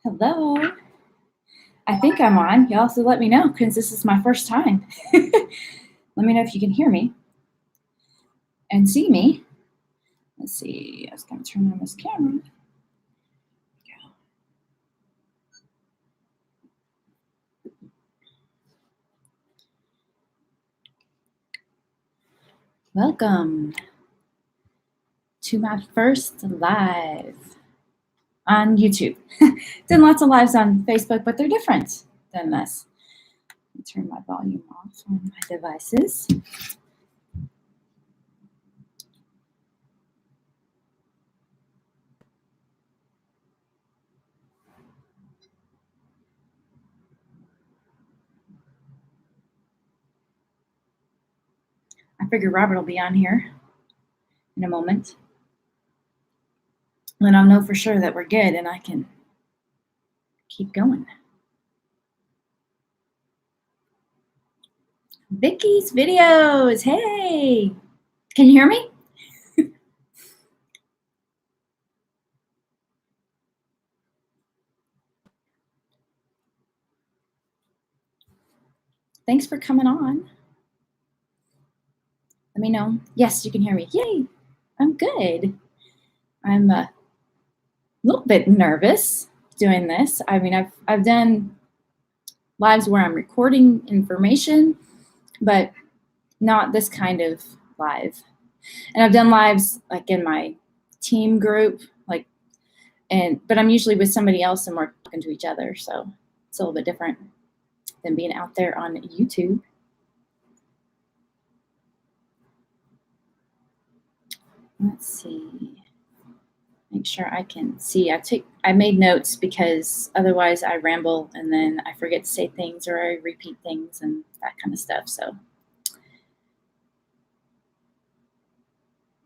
Hello. I think I'm on. You also let me know because this is my first time. Let me know if you can hear me and see me. Let's see. I was going to turn on this camera. Welcome to my first live on YouTube. Done lots of lives on Facebook, but they're different than this. Let me turn my volume off on my devices. I figure Robert will be on here in a moment. Then I'll know for sure that we're good and I can keep going. Vicky's videos. Hey, can you hear me? Thanks for coming on. Let me know. Yes, you can hear me. Yay, I'm good. I'm a little bit nervous doing this. I mean, I've done lives where I'm recording information, but not this kind of live. And I've done lives like in my team group, but I'm usually with somebody else and we're talking to each other. So it's a little bit different than being out there on YouTube. Let's see. Make sure I can see. I made notes because otherwise I ramble and then I forget to say things or I repeat things and that kind of stuff. So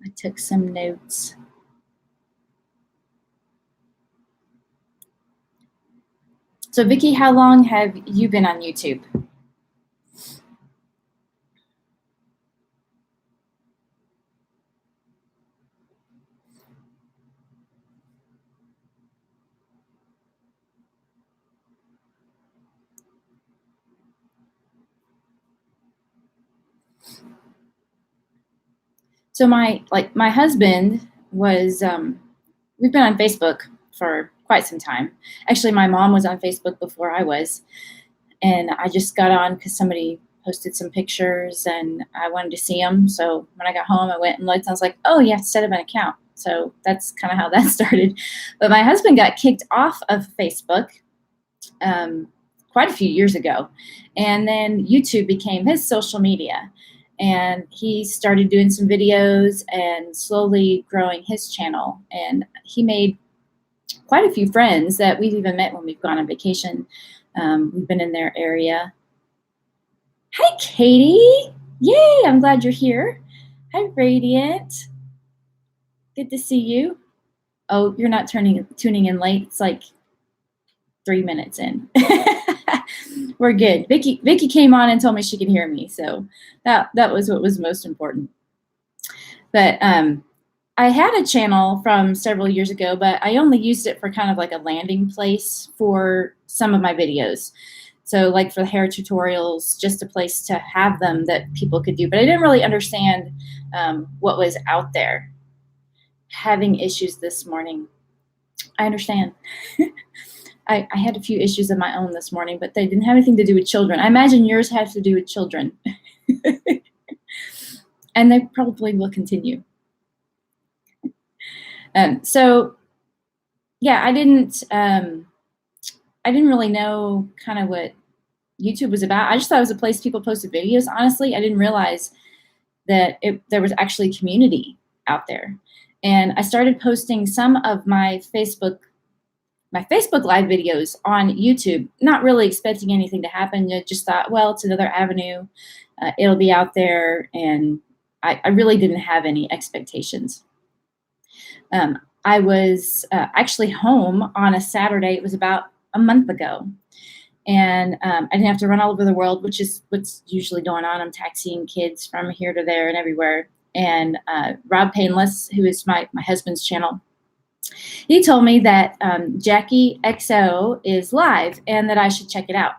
I took some notes. So Vicki, how long have you been on YouTube? So my husband was, we've been on Facebook for quite some time. Actually, my mom was on Facebook before I was, and I just got on because somebody posted some pictures and I wanted to see them. So when I got home, I went and looked and I was like, oh, you have to set up an account. So that's kind of how that started. But my husband got kicked off of Facebook quite a few years ago. And then YouTube became his social media. And he started doing some videos and slowly growing his channel. And he made quite a few friends that we've even met when we've gone on vacation. We've been in their area. Hi, Katie. Yay, I'm glad you're here. Hi, Radiant. Good to see you. Oh, you're not tuning in late. It's like 3 minutes in. We're good. Vicki came on and told me she could hear me, so that was what was most important. But I had a channel from several years ago, but I only used it for kind of like a landing place for some of my videos. So like for the hair tutorials, just a place to have them that people could do. But I didn't really understand what was out there. Having issues this morning. I understand. I had a few issues of my own this morning, but they didn't have anything to do with children. I imagine yours have to do with children. And they probably will continue. So yeah, I didn't really know kind of what YouTube was about. I just thought it was a place people posted videos. Honestly, I didn't realize that there was actually community out there. And I started posting some of my Facebook Live videos on YouTube, not really expecting anything to happen. I just thought, well, it's another avenue. It'll be out there. And I really didn't have any expectations. I was actually home on a Saturday. It was about a month ago. And I didn't have to run all over the world, which is what's usually going on. I'm taxiing kids from here to there and everywhere. And Rob Painless, who is my husband's channel, He told me that Jackie XO is live and that I should check it out.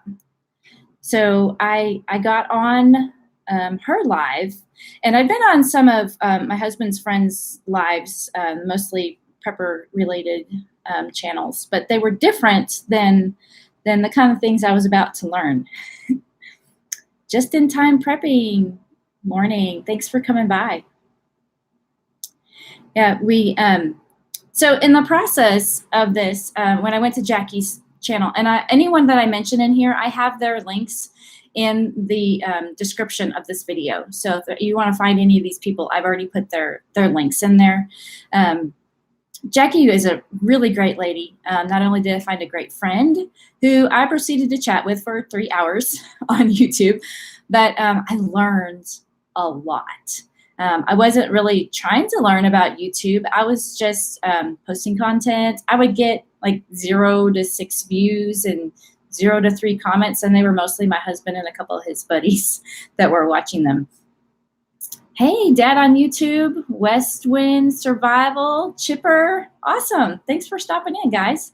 So I got on her live, and I've been on some of my husband's friends' lives, mostly prepper related channels, but they were different than the kind of things I was about to learn. Just in time prepping. Morning. Thanks for coming by. Yeah, so in the process of this, when I went to Jackie's channel, and anyone that I mention in here, I have their links in the description of this video. So if you want to find any of these people, I've already put their links in there. Jackie is a really great lady. Not only did I find a great friend who I proceeded to chat with for 3 hours on YouTube, but I learned a lot. I wasn't really trying to learn about YouTube. I was just posting content. I would get like 0 to 6 views and 0 to 3 comments, and they were mostly my husband and a couple of his buddies that were watching them. Hey, Dad on YouTube, West Wind Survival, Chipper, awesome. Thanks for stopping in, guys.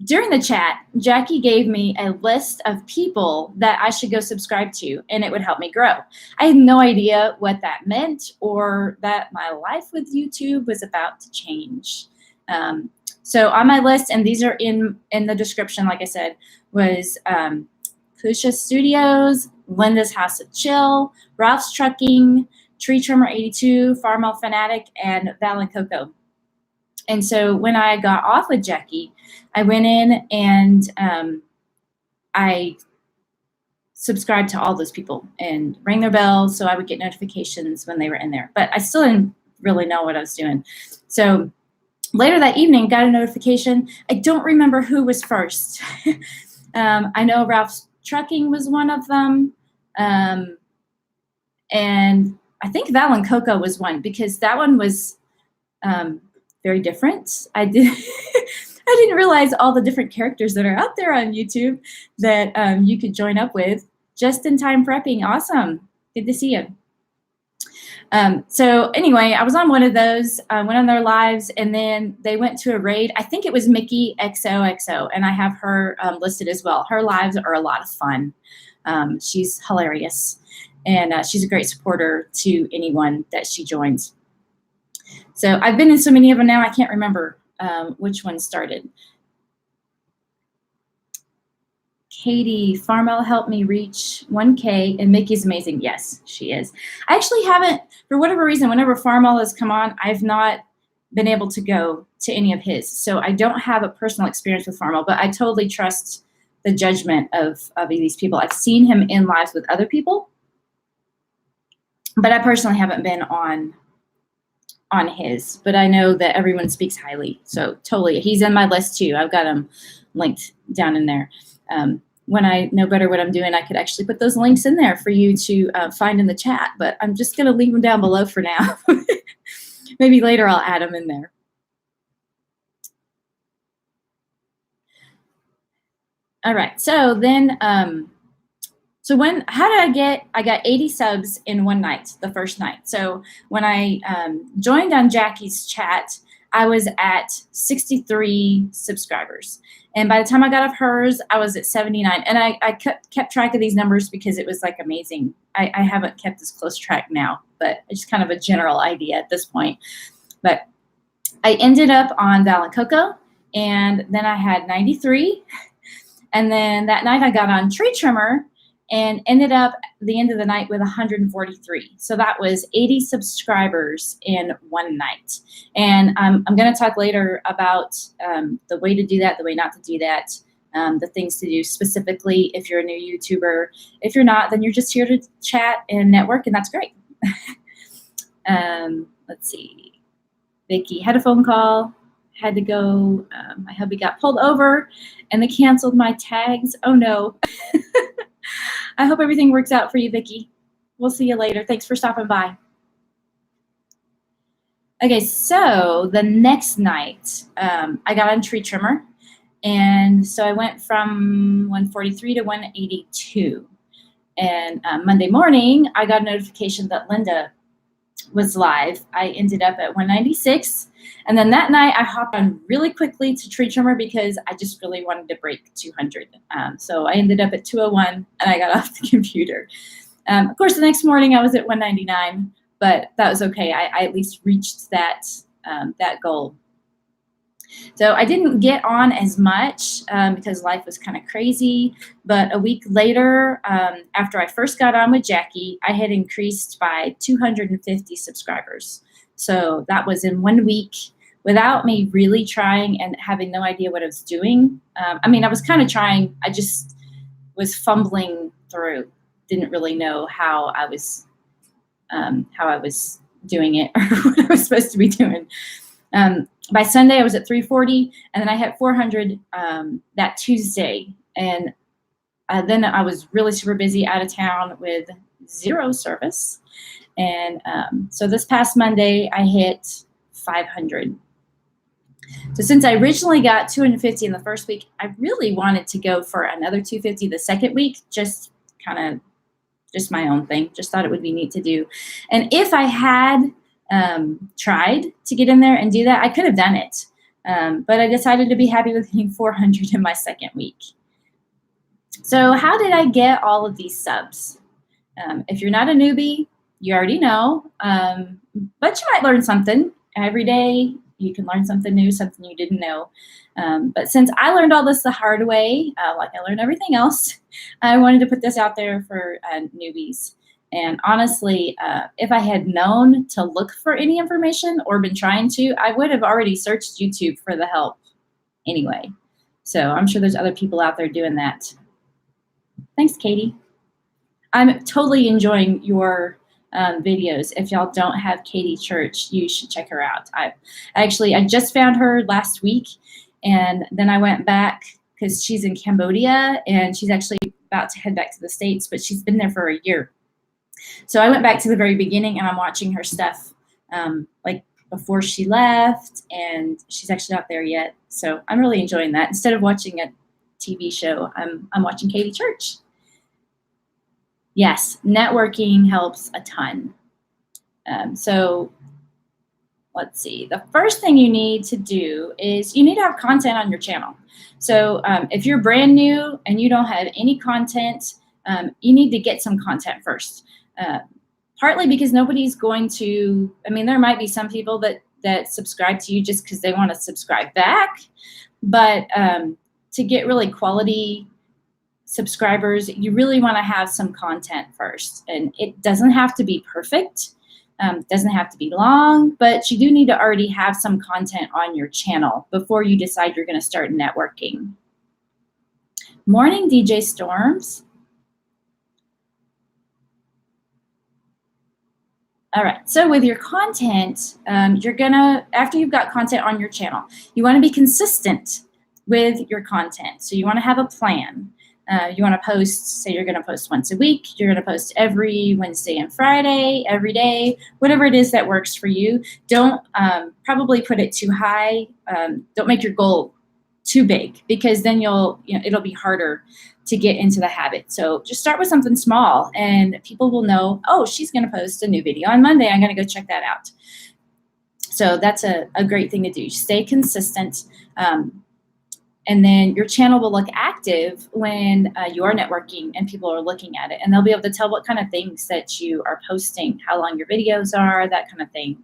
During the chat, Jackie gave me a list of people that I should go subscribe to, and it would help me grow. I had no idea what that meant or that my life with YouTube was about to change. So on my list, and these are in the description, like I said, was Kusha Studios, Linda's House of Chill, Ralph's Trucking, Tree Trimmer 82, Farmall Fanatic, and Val and Coco. And so when I got off with Jackie, I went in and I subscribed to all those people and rang their bells so I would get notifications when they were in there. But I still didn't really know what I was doing. So later that evening, got a notification. I don't remember who was first. I know Ralph's Trucking was one of them. And I think Val and Coco was one, because that one was very different. I didn't realize all the different characters that are out there on YouTube that you could join up with. Just in time prepping. Awesome. Good to see you. So anyway, I was on one of those, went on their lives, and then they went to a raid. I think it was Mickey XOXO, and I have her listed as well. Her lives are a lot of fun. She's hilarious, and she's a great supporter to anyone that she joins. So I've been in so many of them now, I can't remember which one started. Katie, Farmall helped me reach 1K, and Mickey's amazing. Yes, she is. I actually haven't, for whatever reason, whenever Farmall has come on, I've not been able to go to any of his. So I don't have a personal experience with Farmall, but I totally trust the judgment of these people. I've seen him in lives with other people, but I personally haven't been on his, but I know that everyone speaks highly. So totally, he's in my list too. I've got him linked down in there. When I know better what I'm doing, I could actually put those links in there for you to find in the chat, but I'm just going to leave them down below for now. Maybe later I'll add them in there. All right, so then, how did I got 80 subs in one night, the first night. So when I joined on Jackie's chat, I was at 63 subscribers. And by the time I got off hers, I was at 79. And I kept track of these numbers because it was like amazing. I haven't kept this close track now, but it's kind of a general idea at this point. But I ended up on Val and Coco, and then I had 93. And then that night I got on Tree Trimmer and ended up the end of the night with 143. So that was 80 subscribers in one night. And I'm going to talk later about the way to do that, the way not to do that, the things to do specifically if you're a new YouTuber. If you're not, then you're just here to chat and network, and that's great. Let's see. Vicky had a phone call, had to go. My hubby got pulled over, and they canceled my tags. Oh, no. I hope everything works out for you, Vicky. We'll see you later. Thanks for stopping by. Okay, so the next night, I got on Tree Trimmer, and so I went from 143 to 182. And Monday morning, I got a notification that Linda was live, I ended up at 196. And then that night I hopped on really quickly to tree trimmer because I just really wanted to break 200. So I ended up at 201 and I got off the computer. Of course, the next morning I was at 199, but that was okay. I at least reached that goal. So I didn't get on as much because life was kind of crazy. But a week later, after I first got on with Jackie, I had increased by 250 subscribers. So that was in 1 week without me really trying and having no idea what I was doing. I mean, I was kind of trying. I just was fumbling through. Didn't really know how I was doing it or what I was supposed to be doing. By Sunday, I was at 340, and then I hit 400 that Tuesday. And then I was really super busy out of town with zero service. And so this past Monday, I hit 500. So since I originally got 250 in the first week, I really wanted to go for another 250 the second week, just my own thing. Just thought it would be neat to do. And if I had tried to get in there and do that, I could have done it. But I decided to be happy with hitting 400 in my second week. So how did I get all of these subs? If you're not a newbie, you already know, but you might learn something. Every day you can learn something new, something you didn't know. But since I learned all this the hard way, like I learned everything else, I wanted to put this out there for newbies. And honestly, if I had known to look for any information or been trying to, I would have already searched YouTube for the help anyway. So I'm sure there's other people out there doing that. Thanks, Katie. I'm totally enjoying your videos. If y'all don't have Katie Church, you should check her out. I just found her last week, and then I went back because she's in Cambodia, and she's actually about to head back to the States, but she's been there for a year. So I went back to the very beginning, and I'm watching her stuff like before she left, and she's actually not there yet. So I'm really enjoying that. Instead of watching a TV show, I'm watching Katie Church. Yes, networking helps a ton. So let's see. The first thing you need to do is you need to have content on your channel. So if you're brand new and you don't have any content, you need to get some content first. Partly because nobody's going to, I mean, there might be some people that subscribe to you just because they want to subscribe back. But to get really quality subscribers, you really want to have some content first. And it doesn't have to be perfect. Doesn't have to be long, but you do need to already have some content on your channel before you decide you're going to start networking. Morning, DJ Storms. All right, so with your content, you're gonna, after you've got content on your channel, you wanna be consistent with your content. So you wanna have a plan. You wanna post, say you're gonna post once a week, you're gonna post every Wednesday and Friday, every day, whatever it is that works for you. Don't probably put it too high. Don't make your goal too big, because then it'll be harder to get into the habit. So just start with something small, and people will know, oh, she's going to post a new video on Monday. I'm going to go check that out. So that's a great thing to do. Stay consistent. And then your channel will look active when you are networking and people are looking at it. And they'll be able to tell what kind of things that you are posting, how long your videos are, that kind of thing.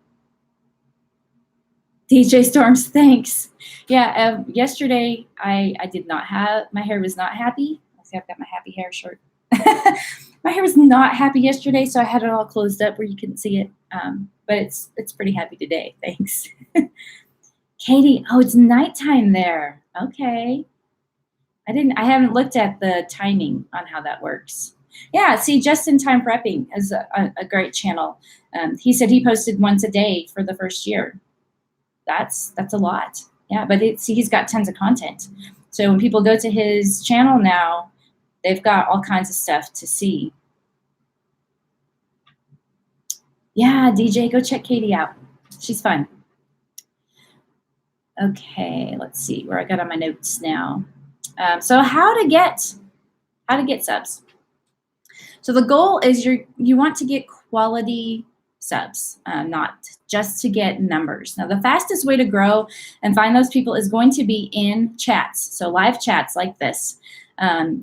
DJ Storms, thanks. Yeah, yesterday I did not have, my hair was not happy. See, I've got my happy hair shirt. My hair was not happy yesterday, so I had it all closed up where you couldn't see it. But it's pretty happy today. Thanks. Katie, oh, it's nighttime there. Okay. I haven't looked at the timing on how that works. Yeah, see, Just in Time Prepping is a great channel. He said he posted once a day for the first year. That's a lot. Yeah, but he's got tons of content. So when people go to his channel now, they've got all kinds of stuff to see. Yeah, DJ, go check Katie out. She's fun. Okay, let's see where I got on my notes now. So how to get subs. So the goal is you want to get quality subs, not just to get numbers. Now, the fastest way to grow and find those people is going to be in chats, so live chats like this.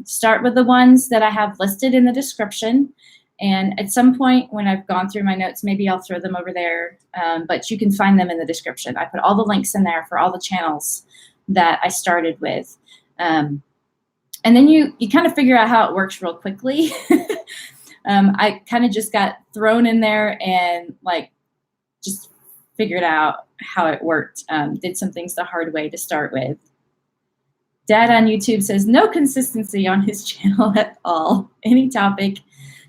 Start with the ones that I have listed in the description, and at some point when I've gone through my notes, maybe I'll throw them over there, but you can find them in the description. I put all the links in there for all the channels that I started with. And then you kind of figure out how it works real quickly. I kind of just got thrown in there and like just figured out how it worked. Did some things the hard way to start with. Dad on YouTube says no consistency on his channel at all. Any topic.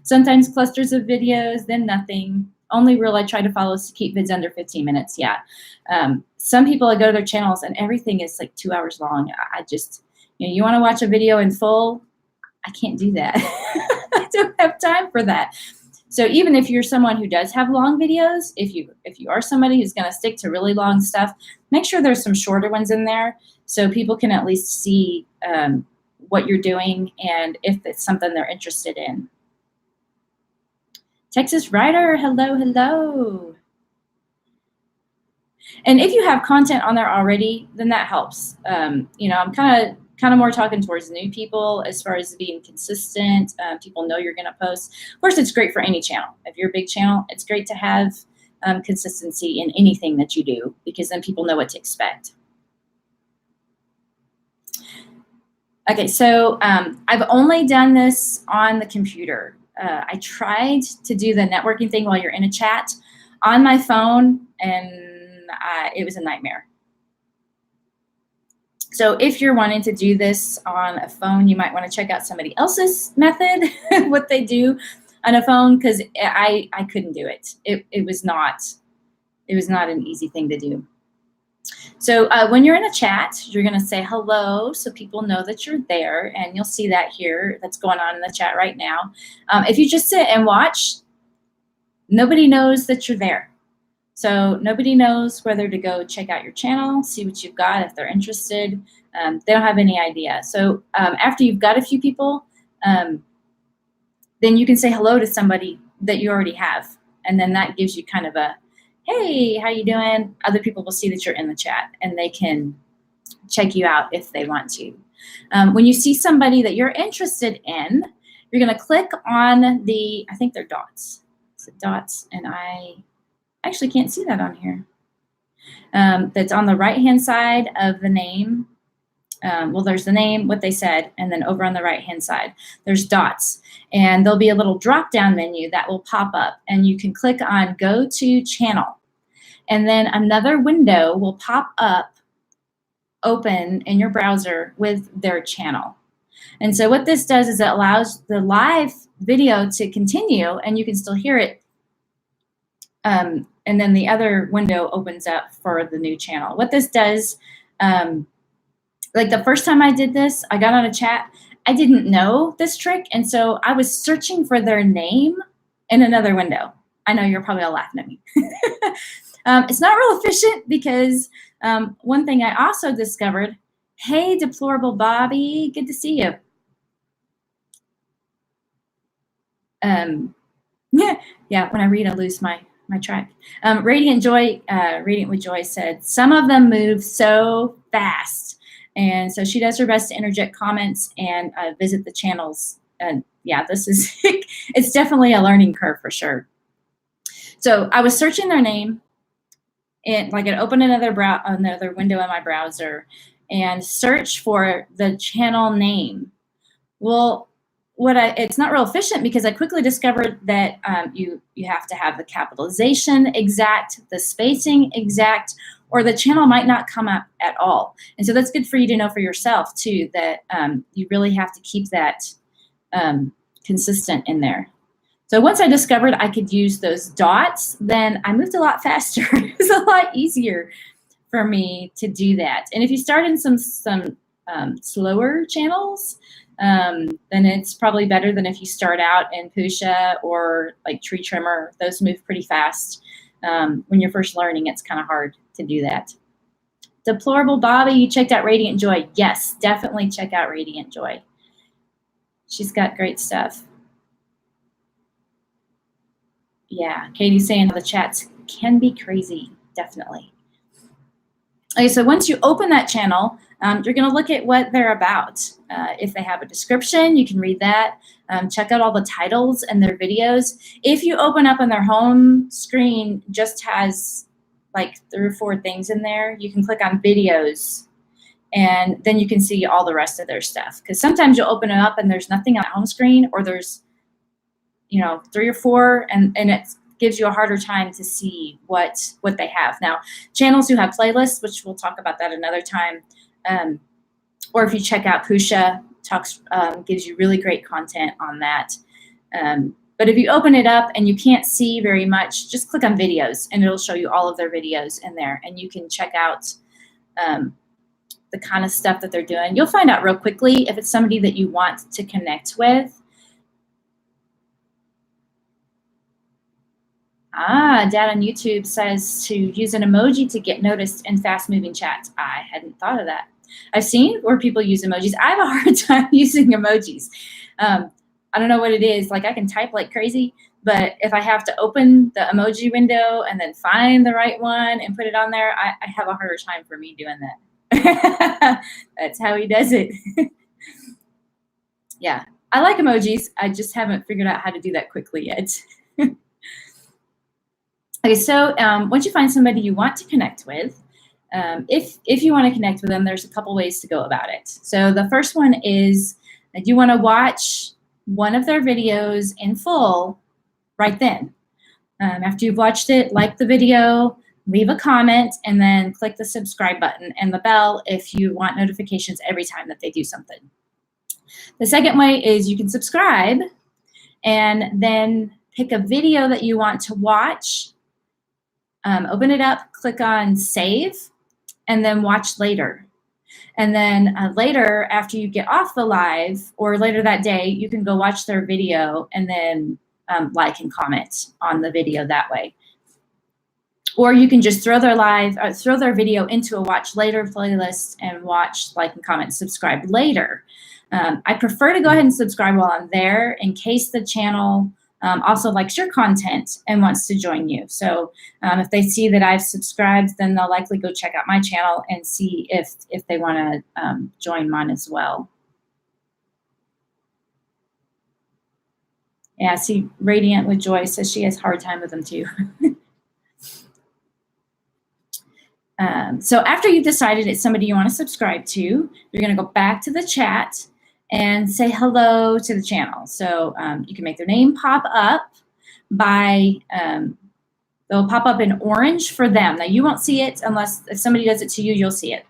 Sometimes clusters of videos, then nothing. Only rule I try to follow is to keep vids under 15 minutes. Yeah. Some people, I go to their channels and everything is like 2 hours long. I just, you want to watch a video in full? I can't do that. I don't have time for that. So even if you're someone who does have long videos, if you are somebody who's going to stick to really long stuff, make sure there's some shorter ones in there so people can at least see what you're doing and if it's something they're interested in. Texas Rider, hello, hello. And if you have content on there already, then that helps. I'm kind of more talking towards new people as far as being consistent. People know you're going to post. Of course, it's great for any channel. If you're a big channel, it's great to have consistency in anything that you do because then people know what to expect. Okay, so I've only done this on the computer. I tried to do the networking thing while you're in a chat on my phone, and it was a nightmare. So if you're wanting to do this on a phone, you might want to check out somebody else's method, what they do on a phone, because I couldn't do it. It was not an easy thing to do. So when you're in a chat, you're going to say hello so people know that you're there, and you'll see that here that's going on in the chat right now. If you just sit and watch, nobody knows that you're there. So nobody knows whether to go check out your channel, see what you've got if they're interested. They don't have any idea. So after you've got a few people, then you can say hello to somebody that you already have. And then that gives you kind of a, hey, how you doing? Other people will see that you're in the chat and they can check you out if they want to. When you see somebody that you're interested in, you're going to click on the, I think they're dots. Is it dots? And I actually can't see that on here. That's on the right-hand side of the name. Well, there's the name, what they said, and then over on the right-hand side, there's dots. And there'll be a little drop-down menu that will pop up, and you can click on Go to Channel. And then another window will pop up, open in your browser with their channel. And so what this does is it allows the live video to continue, and you can still hear it. And then the other window opens up for the new channel. What this does, like the first time I did this, I got on a chat. I didn't know this trick, and so I was searching for their name in another window. I know you're probably all laughing at me. It's not real efficient because one thing I also discovered, hey, Deplorable Bobby, good to see you. Yeah, when I read, I lose my track. Radiant with Joy said, some of them move so fast. And so she does her best to interject comments and visit the channels. And yeah, this is, it's definitely a learning curve for sure. So I was searching their name, and like it opened another window in my browser and search for the channel name. Well, it's not real efficient because I quickly discovered that you have to have the capitalization exact, the spacing exact, or the channel might not come up at all. And so that's good for you to know for yourself too, that you really have to keep that consistent in there. So once I discovered I could use those dots, then I moved a lot faster. It was a lot easier for me to do that. And if you start in some slower channels, then it's probably better than if you start out in Pusha or like Tree Trimmer. Those move pretty fast. When you're first learning, it's kind of hard to do that. Deplorable Bobby, you checked out Radiant Joy. Yes, definitely check out Radiant Joy. She's got great stuff. Yeah, Katie's saying the chats can be crazy, definitely. Okay, so once you open that channel, you're going to look at what they're about. If they have a description, you can read that. Check out all the titles and their videos. If you open up on their home screen, just has like 3 or 4 things in there, you can click on videos, and then you can see all the rest of their stuff. Because sometimes you'll open it up and there's nothing on the home screen, or there's 3 or 4, and it gives you a harder time to see what they have. Now, channels who have playlists, which we'll talk about that another time, or if you check out Pusha talks, gives you really great content on that. But if you open it up and you can't see very much, just click on videos and it'll show you all of their videos in there, and you can check out the kind of stuff that they're doing. You'll find out real quickly if it's somebody that you want to connect with. Dad on YouTube says to use an emoji to get noticed in fast-moving chats. I hadn't thought of that. I've seen where people use emojis. I have a hard time using emojis. I don't know what it is. Like, I can type like crazy, but if I have to open the emoji window and then find the right one and put it on there, I have a harder time for me doing that. That's how he does it. Yeah, I like emojis. I just haven't figured out how to do that quickly yet. Okay, so once you find somebody you want to connect with, if you want to connect with them, there's a couple ways to go about it. So the first one is that you want to watch one of their videos in full right then. After you've watched it, like the video, leave a comment, and then click the subscribe button and the bell if you want notifications every time that they do something. The second way is you can subscribe and then pick a video that you want to watch. Open it up, click on save, and then watch later. And then later, after you get off the live, or later that day, you can go watch their video and then like and comment on the video that way. Or you can just throw their video into a watch later playlist and watch, like, and comment, subscribe later. I prefer to go ahead and subscribe while I'm there in case the channel also likes your content and wants to join you. So if they see that I've subscribed, then they'll likely go check out my channel and see if they want to join mine as well. Yeah, see, Radiant with Joy says she has a hard time with them too. So after you've decided it's somebody you want to subscribe to, you're going to go back to the chat and say hello to the channel. So you can make their name pop up by, they'll pop up in orange for them. Now, you won't see it unless if somebody does it to you, you'll see it.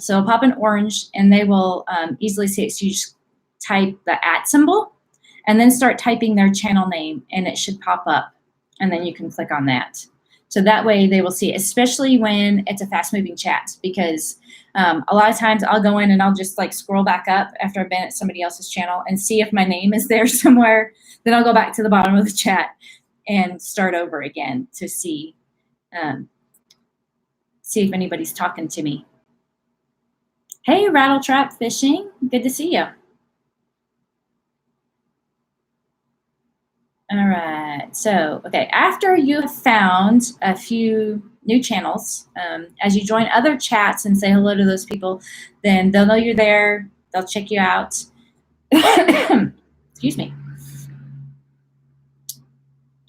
So it'll pop in orange, and they will easily see it. So you just type the @ symbol and then start typing their channel name, and it should pop up, and then you can click on that. So that way they will see it, especially when it's a fast-moving chat, because a lot of times I'll go in and I'll just like scroll back up after I've been at somebody else's channel and see if my name is there somewhere. Then I'll go back to the bottom of the chat and start over again to see if anybody's talking to me. Hey, Rattletrap Fishing, good to see you. All right, so, okay, after you have found a few new channels, as you join other chats and say hello to those people, then they'll know you're there, they'll check you out. Excuse me.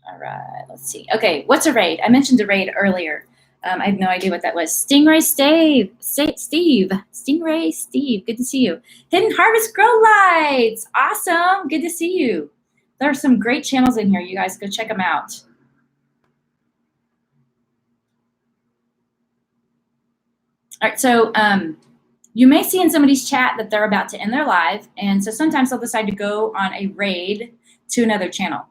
All right, let's see. Okay, what's a raid? I mentioned a raid earlier. I have no idea what that was. Stingray Steve. Stingray Steve, good to see you. Hidden Harvest Grow Lights, awesome, good to see you. There are some great channels in here. You guys go check them out. All right, so you may see in somebody's chat that they're about to end their live, and so sometimes they'll decide to go on a raid to another channel.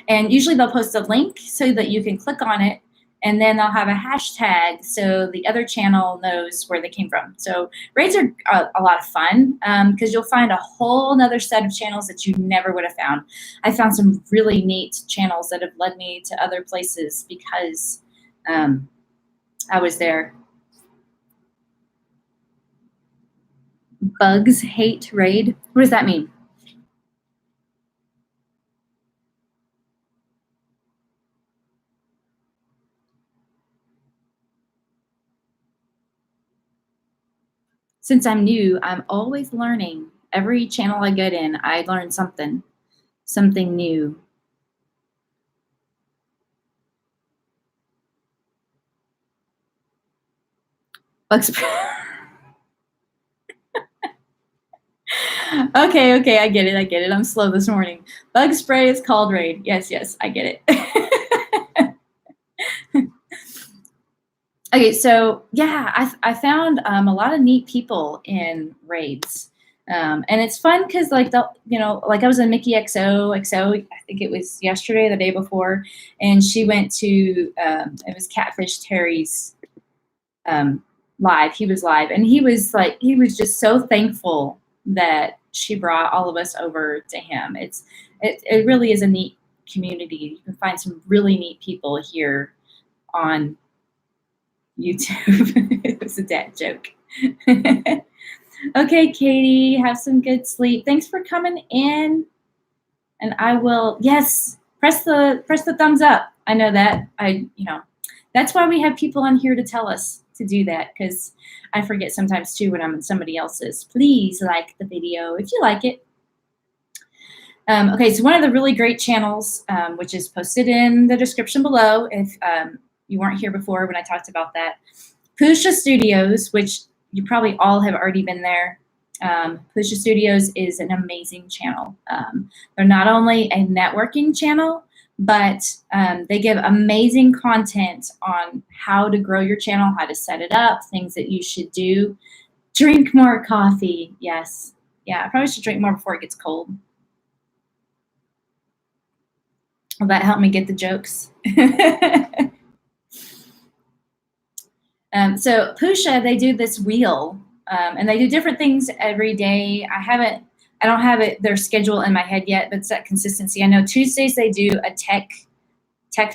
And usually they'll post a link so that you can click on it, and then they'll have a hashtag so the other channel knows where they came from. So raids are a lot of fun because you'll find a whole nother set of channels that you never would have found. I found some really neat channels that have led me to other places because I was there. Bugs hate raid. What does that mean? Since I'm new, I'm always learning. Every channel I get in, I learn something new. Bug spray. Okay, I get it. I'm slow this morning. Bug spray is called raid. Yes, I get it. Okay, so yeah, I found a lot of neat people in raids. And it's fun because like like I was in Mickey XO, I think it was yesterday, the day before, and she went to it was Catfish Terry's live. He was live, and he was just so thankful that she brought all of us over to him. It really is a neat community. You can find some really neat people here on YouTube. It was a dad joke. Okay, Katie, have some good sleep. Thanks for coming in. And I will, yes, press the thumbs up. I know that. That's why we have people on here to tell us to do that, because I forget sometimes too when I'm in somebody else's. Please like the video if you like it. Okay, so one of the really great channels, which is posted in the description below if you weren't here before when I talked about that, Pusha Studios, which you probably all have already been there. Pusha Studios is an amazing channel. They're not only a networking channel, but they give amazing content on how to grow your channel, how to set it up, things that you should do. Drink more coffee. Yes. Yeah, I probably should drink more before it gets cold. Will that help me get the jokes? So Pusha, they do this wheel, and they do different things every day. I don't have their schedule in my head yet, but it's that consistency. I know Tuesdays they do a tech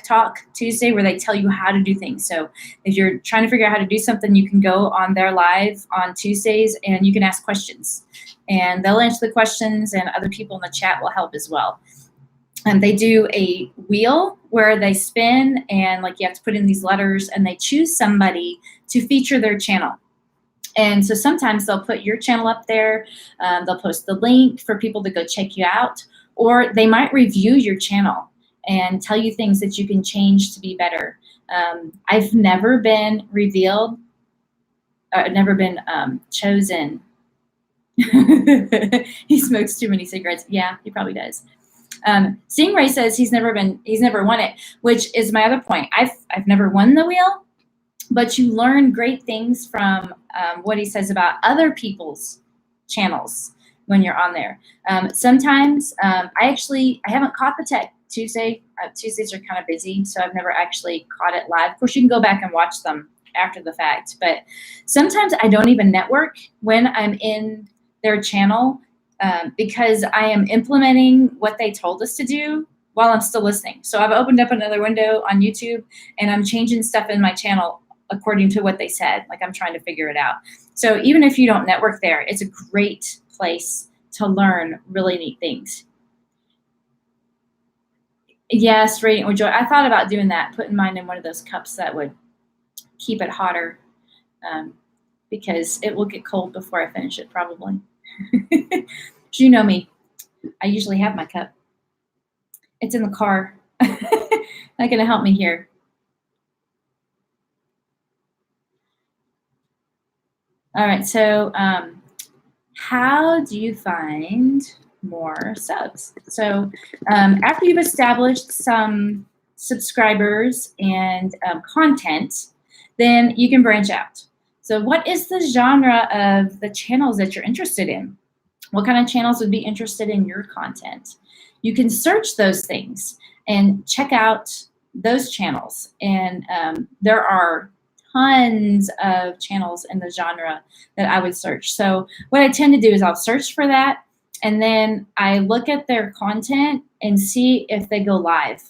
talk Tuesday where they tell you how to do things. So if you're trying to figure out how to do something, you can go on their live on Tuesdays and you can ask questions, and they'll answer the questions, and other people in the chat will help as well. And they do a wheel where they spin, and like you have to put in these letters, and they choose somebody to feature their channel. And so sometimes they'll put your channel up there. They'll post the link for people to go check you out, or they might review your channel and tell you things that you can change to be better. I've never been revealed, never been chosen. He smokes too many cigarettes. Yeah, he probably does. Stingray says he's never won it, which is my other point. I've never won the wheel, but you learn great things from what he says about other people's channels when you're on there. Sometimes I haven't caught the tech Tuesday. Tuesdays are kind of busy, so I've never actually caught it live. Of course, you can go back and watch them after the fact, but sometimes I don't even network when I'm in their channel. Because I am implementing what they told us to do while I'm still listening. So I've opened up another window on YouTube, and I'm changing stuff in my channel according to what they said. Like I'm trying to figure it out. So even if you don't network there, it's a great place to learn really neat things. Yes, Radiant with Joy. I thought about doing that, putting mine in one of those cups that would keep it hotter, because it will get cold before I finish it probably. You know me. I usually have my cup. It's in the car. Not going to help me here. All right, so how do you find more subs? So after you've established some subscribers and content, then you can branch out. So what is the genre of the channels that you're interested in? What kind of channels would be interested in your content? You can search those things and check out those channels. And there are tons of channels in the genre that I would search. So what I tend to do is I'll search for that, and then I look at their content and see if they go live.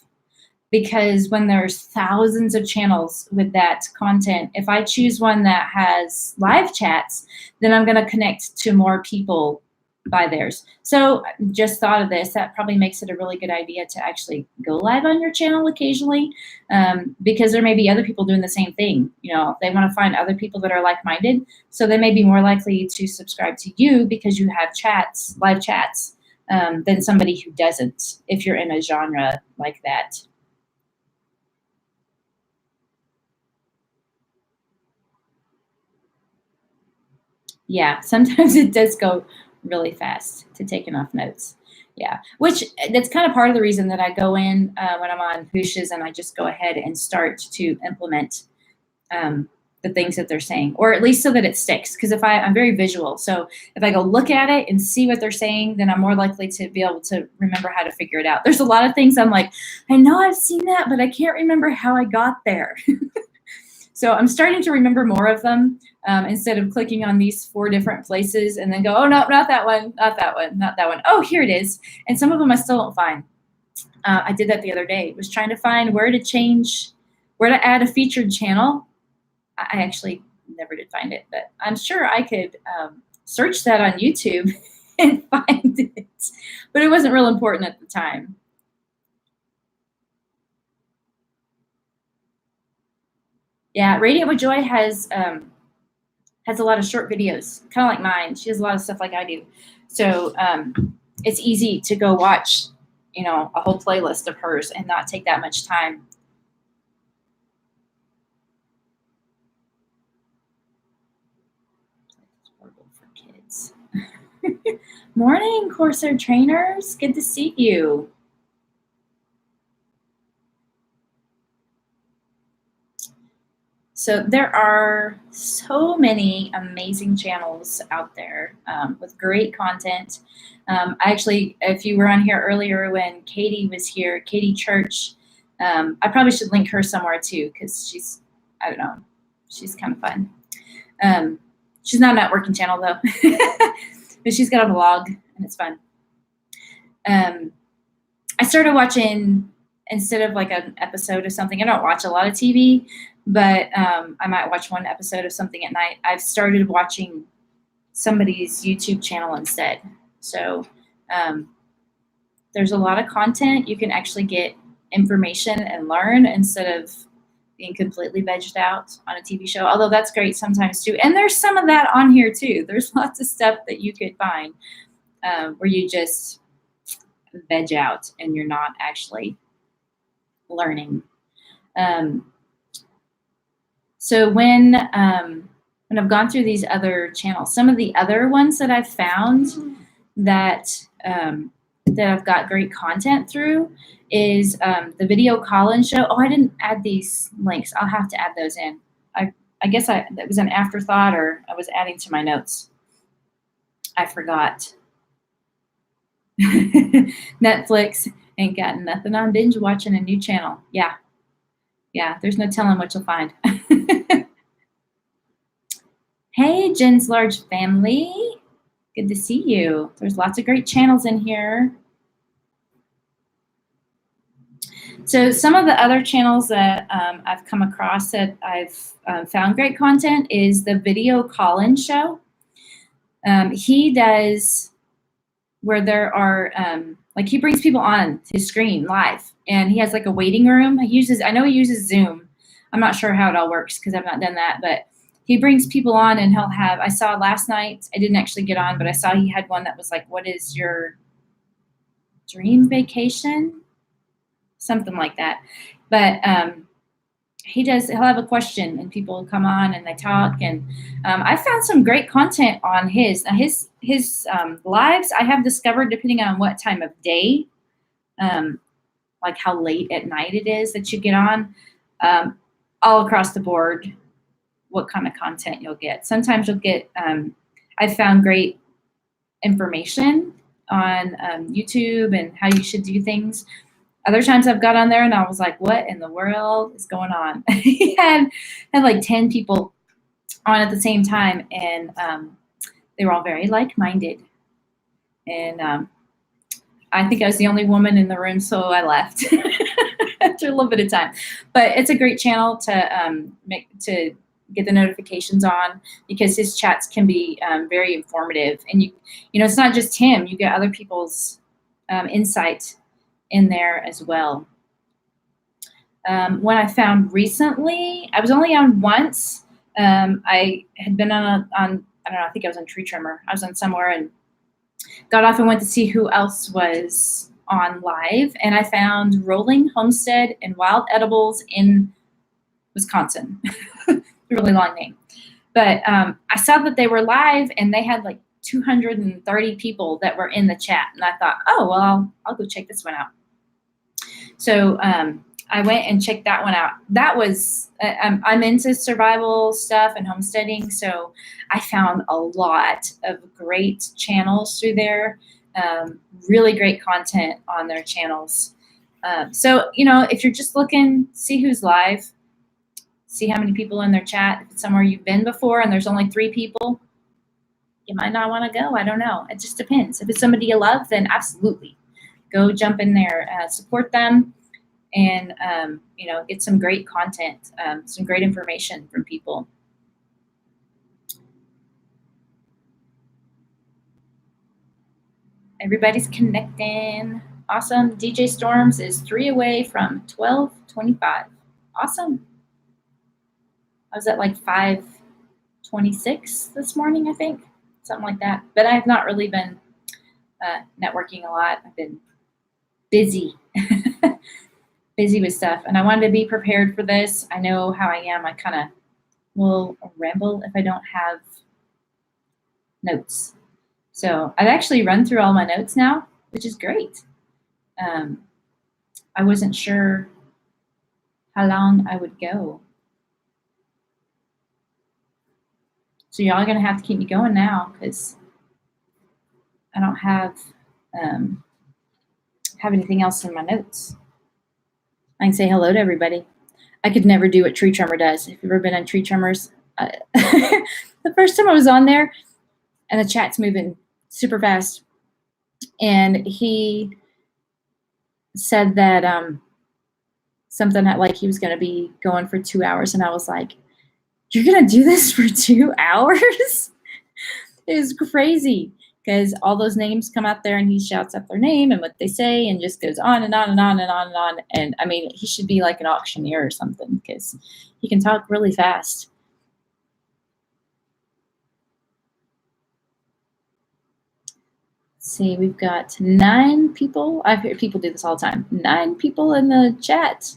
Because when there's thousands of channels with that content, if I choose one that has live chats, then I'm going to connect to more people buy theirs. So just thought of this. That probably makes it a really good idea to actually go live on your channel occasionally, because there may be other people doing the same thing. You know, they want to find other people that are like-minded. So they may be more likely to subscribe to you because you have chats, live chats, than somebody who doesn't, if you're in a genre like that. Yeah, sometimes it does go really fast to take enough notes. Yeah, which that's kind of part of the reason that I go in when I'm on pushes and I just go ahead and start to implement the things that they're saying, or at least so that it sticks. Because if I'm very visual, so if I go look at it and see what they're saying, then I'm more likely to be able to remember how to figure it out. There's a lot of things I'm like, I know I've seen that, but I can't remember how I got there. So I'm starting to remember more of them instead of clicking on these 4 different places and then go, oh, no, not that one, not that one, not that one. Oh, here it is. And some of them I still don't find. I did that the other day. Was trying to find where to add a featured channel. I actually never did find it, but I'm sure I could search that on YouTube and find it. But it wasn't real important at the time. Yeah, Radiant with Joy has a lot of short videos, kind of like mine. She has a lot of stuff like I do. So it's easy to go watch, you know, a whole playlist of hers and not take that much time. It's horrible for kids. Morning, Corsair trainers. Good to see you. So there are so many amazing channels out there with great content. I actually, if you were on here earlier when Katie was here, Katie Church, I probably should link her somewhere too because she's, I don't know, she's kind of fun. She's not a networking channel though, but she's got a vlog and it's fun. I started watching, instead of like an episode of something, I don't watch a lot of TV, but I might watch one episode of something at night. I've started watching somebody's YouTube channel instead. So there's a lot of content. You can actually get information and learn instead of being completely vegged out on a TV show, although that's great sometimes too. And there's some of that on here too. There's lots of stuff that you could find where you just veg out and you're not actually learning. So when I've gone through these other channels, some of the other ones that I've found that that I've got great content through is the video call-in show. Oh, I didn't add these links. I'll have to add those in. I guess that was an afterthought, or I was adding to my notes. I forgot. Netflix ain't got nothing on binge watching a new channel. Yeah. Yeah, there's no telling what you'll find. Hey, Jen's Large Family. Good to see you. There's lots of great channels in here. So some of the other channels that I've come across that I've found great content is the video call-in show. He does where there are, like he brings people on his screen live and he has like a waiting room. I know he uses Zoom. I'm not sure how it all works because I've not done that, but he brings people on and he'll have, I saw last night, I didn't actually get on, but I saw he had one that was like, what is your dream vacation? Something like that. But he'll have a question and people come on and they talk. And I found some great content on his. Now his lives I have discovered depending on what time of day, like how late at night it is that you get on, all across the board, what kind of content you'll get. Sometimes you'll get, I've found great information on YouTube and how you should do things. Other times I've got on there and I was like, what in the world is going on? He had like 10 people on at the same time, and they were all very like-minded. And I think I was the only woman in the room, so I left after a little bit of time. But it's a great channel to get the notifications on, because his chats can be very informative. And you know, it's not just him. You get other people's insight in there as well. One I found recently, I was only on once. I had been on I don't know, I think I was on Tree Trimmer. I was on somewhere and got off and went to see who else was on live. And I found Rolling Homestead and Wild Edibles in Wisconsin. Really long name. But I saw that they were live and they had like 230 people that were in the chat. And I thought, oh, well, I'll go check this one out. So I went and checked that one out. That was, I'm into survival stuff and homesteading, so I found a lot of great channels through there, really great content on their channels. So, you know, if you're just looking, see who's live, see how many people in their chat. If it's somewhere you've been before and there's only 3 people, you might not want to go. I don't know. It just depends. If it's somebody you love, then absolutely go jump in there, support them, and you know, get some great content, some great information from people. Everybody's connecting. Awesome. DJ Storms is 3 away from 12:25. Awesome. I was at like 5:26 this morning, I think, something like that. But I have not really been networking a lot. I've been busy. Busy with stuff, and I wanted to be prepared for this. I know how I am. I kind of will ramble if I don't have notes. So I've actually run through all my notes now, which is great. I wasn't sure how long I would go. So y'all are going to have to keep me going now, because I don't have anything else in my notes. I can say hello to everybody. I could never do what Tree Trimmer does. If you've ever been on Tree Trimmers, the first time I was on there, and the chat's moving super fast, and he said that something like he was going to be going for 2 hours, and I was like, "You're going to do this for 2 hours?" It was crazy, because all those names come out there and he shouts out their name and what they say and just goes on and on and on and on and on. And I mean, he should be like an auctioneer or something, because he can talk really fast. Let's see, we've got 9 people. I've heard people do this all the time. 9 people in the chat,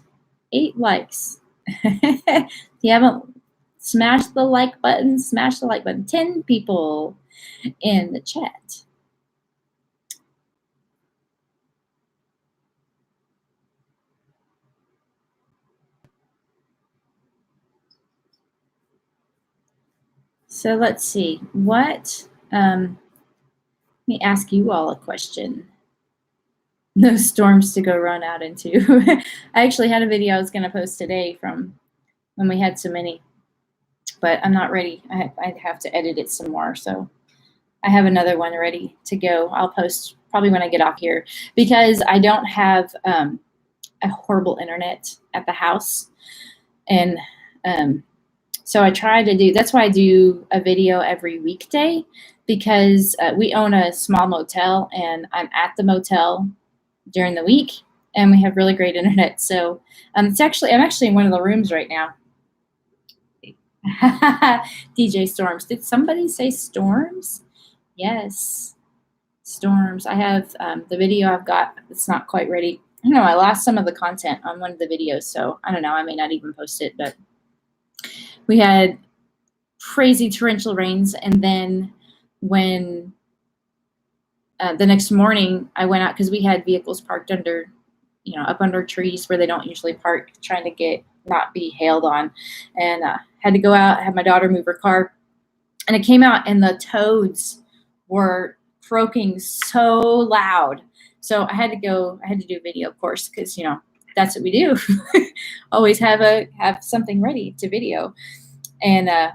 8 likes. If you haven't smashed the like button, smash the like button. 10 people in the chat. So let's see, what, let me ask you all a question. No storms to go run out into. I actually had a video I was going to post today from when we had so many, but I'm not ready. I have to edit it some more, so I have another one ready to go. I'll post probably when I get off here, because I don't have a horrible internet at the house. And so I try to do, that's why I do a video every weekday, because we own a small motel and I'm at the motel during the week and we have really great internet. So it's actually, I'm actually in one of the rooms right now. DJ Storms. Did somebody say storms? Yes, storms. I have the video I've got, it's not quite ready. I don't know, I lost some of the content on one of the videos, so I don't know, I may not even post it, but we had crazy torrential rains, and then when the next morning I went out, because we had vehicles parked under, you know, up under trees where they don't usually park, trying to not be hailed on, and had to go out, had my daughter move her car, and it came out and the toads were croaking so loud. So I had to do a video, of course, because, you know, that's what we do. Always have something ready to video. And I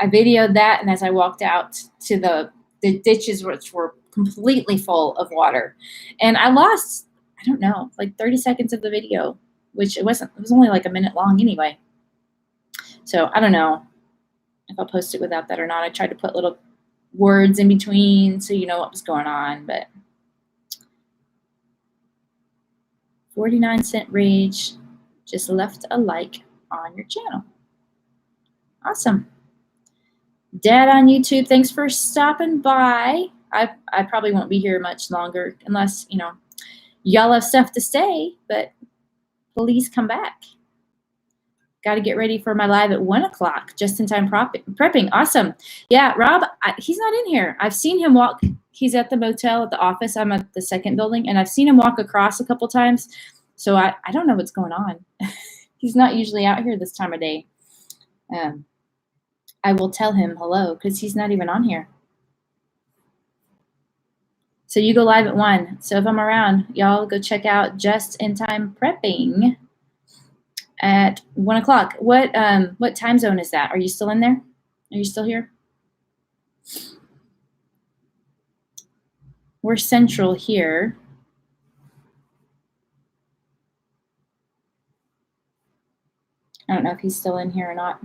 videoed that, and as I walked out to the ditches, which were completely full of water, and I lost, I don't know, like 30 seconds of the video, which it was only like a minute long anyway. So I don't know if I'll post it without that or not. I tried to put little words in between so you know what was going on, but 49-cent Rage just left a like on your channel. Awesome. Dad on YouTube, thanks for stopping by. I probably won't be here much longer unless, y'all have stuff to say, but please come back. Got to get ready for my live at 1 o'clock, just in time prepping. Awesome. Yeah, Rob, he's not in here. I've seen him walk. He's at the motel at the office. I'm at the second building, and I've seen him walk across a couple times. So I don't know what's going on. He's not usually out here this time of day. I will tell him hello because he's not even on here. So you go live at 1. So if I'm around, y'all go check out Just in Time Prepping at 1 o'clock. What time zone is that? Are you still in there? Are you still here? We're central here. I don't know if he's still in here or not.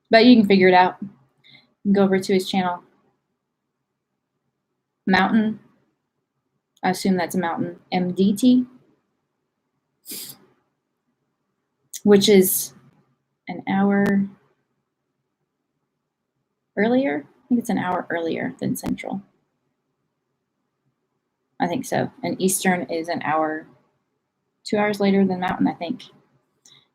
But you can figure it out. You can go over to his channel. Mountain. I assume that's a mountain. MDT. Which is an hour earlier. I think it's an hour earlier than Central. I think so. And Eastern is an hour, 2 hours later than Mountain, I think.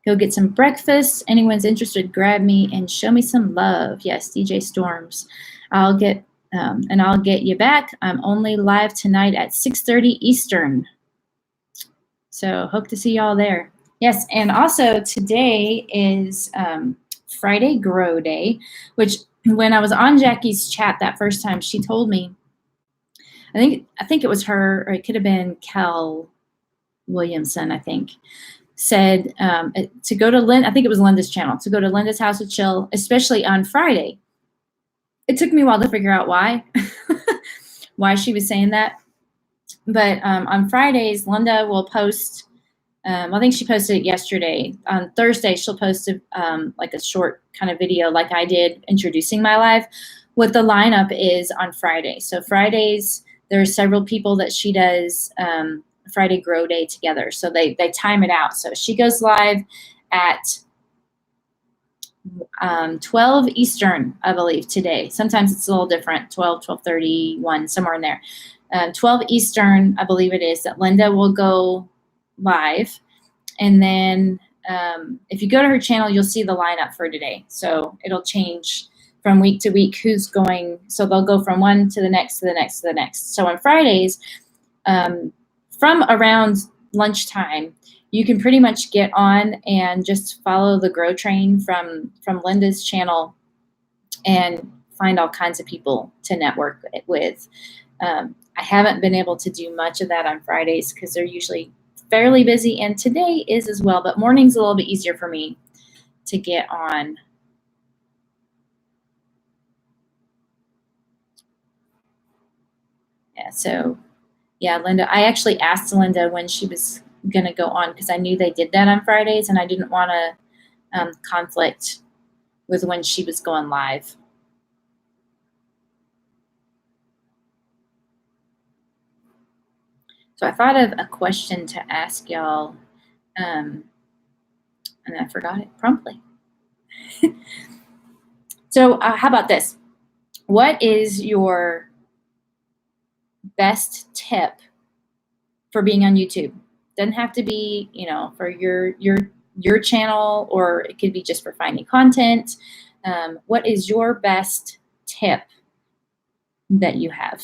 Go get some breakfast. Anyone's interested, grab me and show me some love. Yes, DJ Storms. I'll get you back. I'm only live tonight at 6:30 Eastern. So hope to see y'all there. Yes, and also today is Friday Grow Day, which when I was on Jackie's chat that first time, she told me, I think it was her, or it could have been Cal Williamson, I think, said to go to I think it was Linda's channel, to go to Linda's House of Chill, especially on Friday. It took me a while to figure out why, why she was saying that. But on Fridays, Linda will post, I think she posted it yesterday. On Thursday, she'll post like a short kind of video like I did introducing my live. What the lineup is on Friday. So Fridays, there are several people that she does Friday Grow Day together. So they time it out. So she goes live at 12 Eastern, I believe, today. Sometimes it's a little different, 12, 12:31, somewhere in there. 12 Eastern, I believe it is, that Linda will go live. And then if you go to her channel, you'll see the lineup for today. So it'll change from week to week who's going. So they'll go from one to the next, to the next, to the next. So on Fridays, from around lunchtime, you can pretty much get on and just follow the Grow Train from Linda's channel and find all kinds of people to network with. I haven't been able to do much of that on Fridays because they're usually fairly busy, and today is as well, but morning's a little bit easier for me to get on. Yeah, so yeah, Linda, I actually asked Linda when she was going to go on because I knew they did that on Fridays and I didn't want to conflict with when she was going live. So I thought of a question to ask y'all, and I forgot it promptly. So how about this? What is your best tip for being on YouTube? Doesn't have to be, for your channel, or it could be just for finding content. What is your best tip that you have?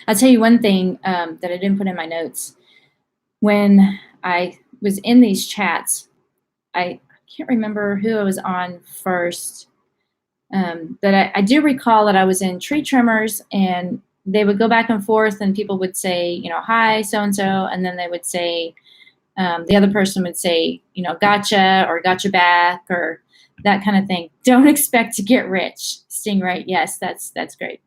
I'll tell you one thing that I didn't put in my notes. When I was in these chats, I can't remember who I was on first, but I do recall that I was in Tree Trimmers, and they would go back and forth, and people would say, hi, so-and-so, and then they would say, the other person would say, gotcha, or gotcha back, or that kind of thing. Don't expect to get rich. Stingray, yes, that's great.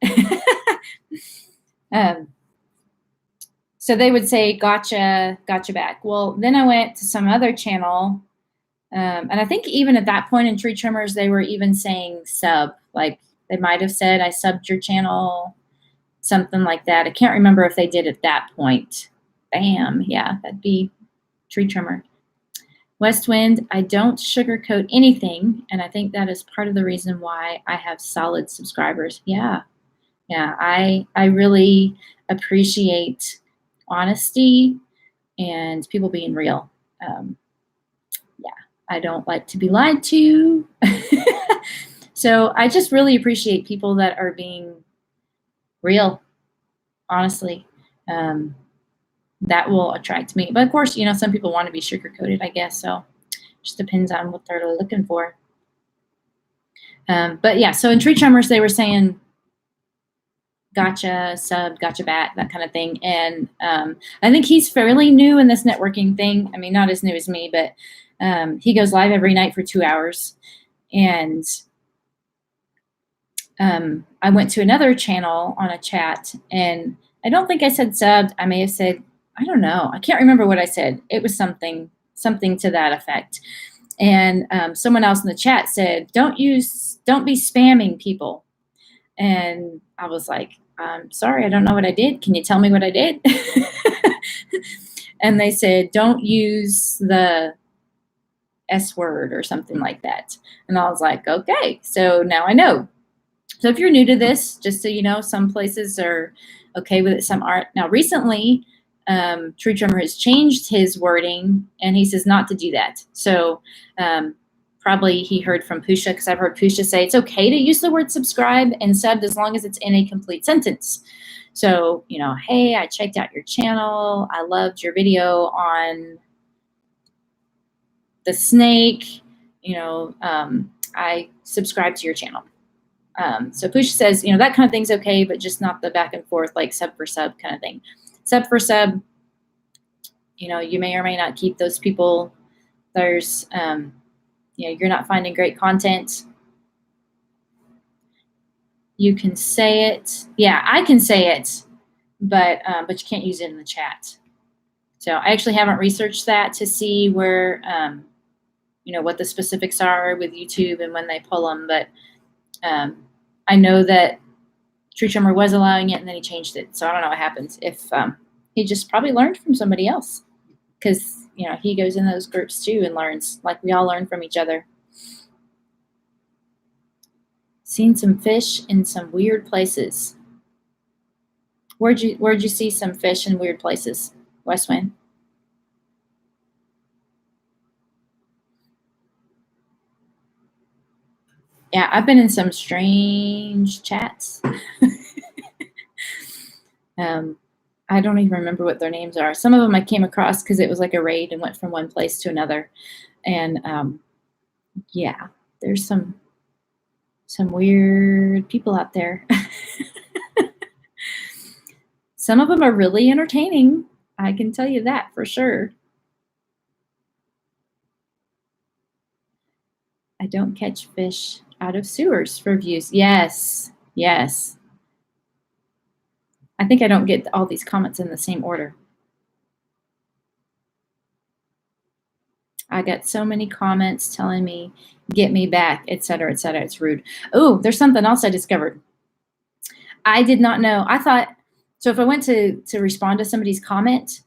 So So they would say, gotcha, gotcha back. Well, then I went to some other channel. And I think even at that point in Tree Trimmers, they were even saying sub. Like they might have said, I subbed your channel, something like that. I can't remember if they did at that point. Bam. Yeah, that'd be Tree Trimmer. West Wind, I don't sugarcoat anything. And I think that is part of the reason why I have solid subscribers. Yeah. Yeah. I really appreciate honesty and people being real. Yeah. I don't like to be lied to. So I just really appreciate people that are being real, honestly. That will attract me. But of course, you know, some people want to be sugar-coated, I guess. So it just depends on what they're looking for. But yeah, so in Tree Trimmers, they were saying, gotcha, sub, gotcha back, that kind of thing. And I think he's fairly new in this networking thing. I mean, not as new as me, but he goes live every night for 2 hours. And I went to another channel on a chat, and I don't think I said subbed. I may have said, I don't know. I can't remember what I said. It was something to that effect. And someone else in the chat said, don't be spamming people. And I was like, I'm sorry, I don't know what I did. Can you tell me what I did? And they said, don't use the S word or something like that. And I was like, okay, so now I know. So if you're new to this, just so you know, some places are okay with it, some aren't. Now, recently, Tree Trimmer has changed his wording, and he says not to do that. So probably he heard from Pusha, because I've heard Pusha say it's okay to use the word subscribe and subbed as long as it's in a complete sentence. So, you know, hey, I checked out your channel. I loved your video on the snake. You know, I subscribe to your channel. So Pusha says, you know, that kind of thing's okay, but just not the back and forth, like sub for sub kind of thing. Sub for sub, you know, you may or may not keep those people. There's, you know, you're not finding great content. You can say it. Yeah, I can say it, but you can't use it in the chat. So I actually haven't researched that to see where, you know, what the specifics are with YouTube and when they pull them, but I know that Tree Trimmer was allowing it, and then he changed it. So I don't know what happens. If he just probably learned from somebody else, because, you know, he goes in those groups too and learns, like we all learn from each other. Seen some fish in some weird places. Where'd you see some fish in weird places, Westwind? Yeah, I've been in some strange chats. I don't even remember what their names are. Some of them I came across because it was like a raid and went from one place to another. And yeah, there's some weird people out there. Some of them are really entertaining. I can tell you that for sure. I don't catch fish out of sewers for views. Yes, yes. I think I don't get all these comments in the same order. I got so many comments telling me, get me back, etc., etc. It's rude. Oh, there's something else I discovered. I did not know. I thought, so if I went to respond to somebody's comment,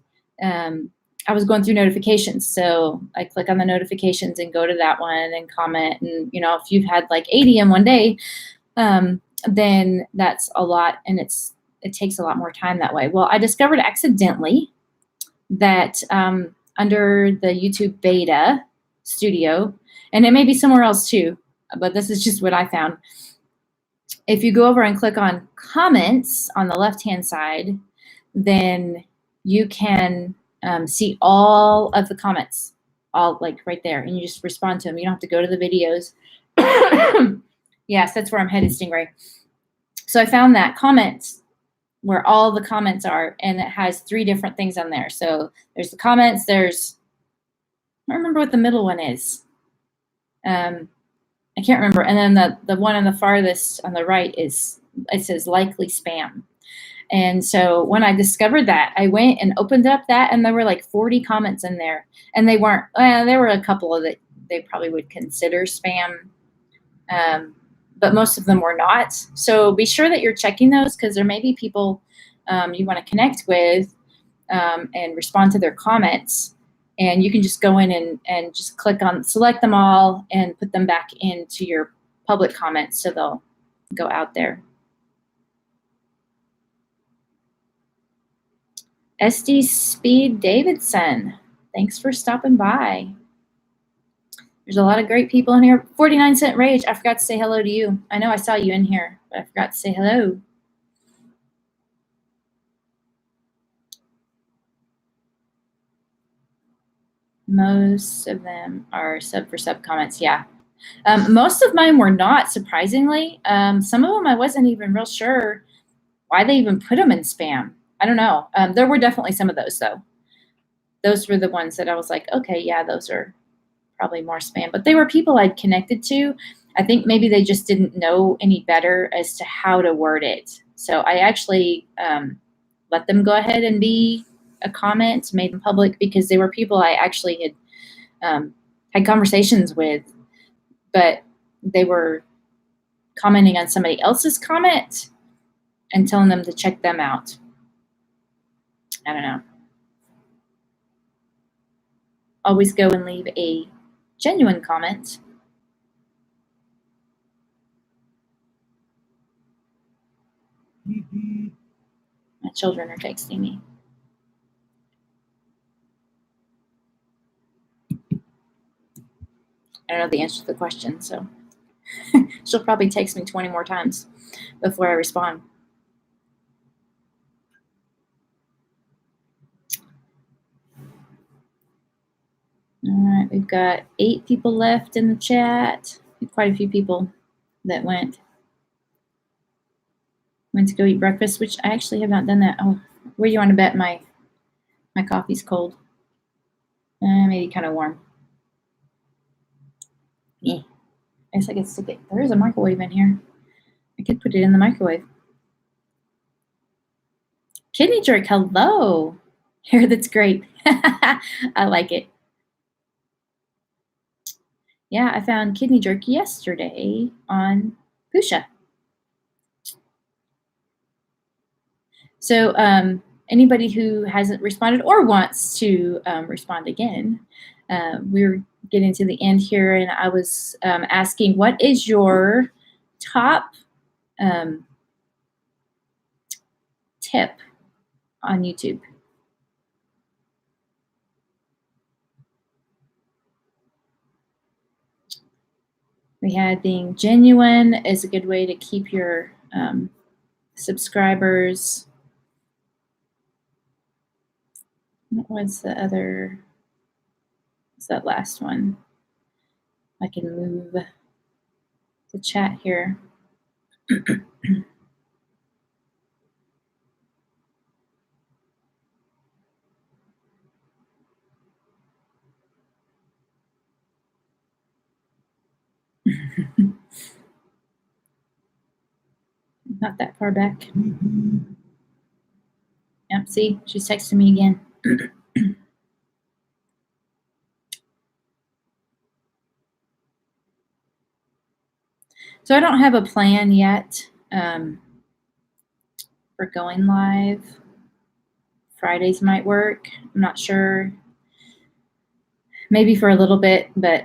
I was going through notifications. So I click on the notifications and go to that one and comment. And, you know, if you've had like 80 in one day, then that's a lot, and it takes a lot more time that way. Well, I discovered accidentally that under the YouTube beta studio, and it may be somewhere else too, but this is just what I found. If you go over and click on comments on the left-hand side, then you can see all of the comments, all like right there, and you just respond to them. You don't have to go to the videos. Yes, that's where I'm headed, Stingray. So I found that comments, where all the comments are, and it has 3 different things on there. So there's the comments, there's, I don't remember what the middle one is. I can't remember. And then the one on the farthest on the right is, it says likely spam. And so when I discovered that, I went and opened up that, and there were like 40 comments in there. And they weren't, there were a couple of that they probably would consider spam, but most of them were not. So be sure that you're checking those, because there may be people you want to connect with and respond to their comments. And you can just go in and just select them all and put them back into your public comments, so they'll go out there. SD Speed Davidson, thanks for stopping by. There's a lot of great people in here. 49 Cent Rage, I forgot to say hello to you. I know I saw you in here, but I forgot to say hello. Most of them are sub for sub comments, yeah. Most of mine were not, surprisingly. Some of them I wasn't even real sure why they even put them in spam. I don't know. There were definitely some of those, though. Those were the ones that I was like, okay, yeah, those are probably more spam. But they were people I'd connected to. I think maybe they just didn't know any better as to how to word it. So I actually let them go ahead and be a comment, made them public, because they were people I actually had conversations with, but they were commenting on somebody else's comment and telling them to check them out. I don't know. Always go and leave a genuine comment. My children are texting me. I don't know the answer to the question, so she'll probably text me 20 more times before I respond. All right, we've got 8 people left in the chat. Quite a few people that went to go eat breakfast, which I actually have not done that. Oh, where do you want to bet my coffee's cold? Maybe kind of warm. Yeah, I guess I could stick it. There is a microwave in here. I could put it in the microwave. Kidney jerk, hello. Hair that's great. I like it. Yeah, I found kidney jerk yesterday on Pusha. So anybody who hasn't responded or wants to respond again, we're getting to the end here, and I was asking, what is your top tip on YouTube? We had being genuine is a good way to keep your subscribers. What was the other? What's that last one? I can move the chat here. Not that far back. Yep, see, she's texting me again. So I don't have a plan yet for going live. Fridays might work. I'm not sure. Maybe for a little bit, but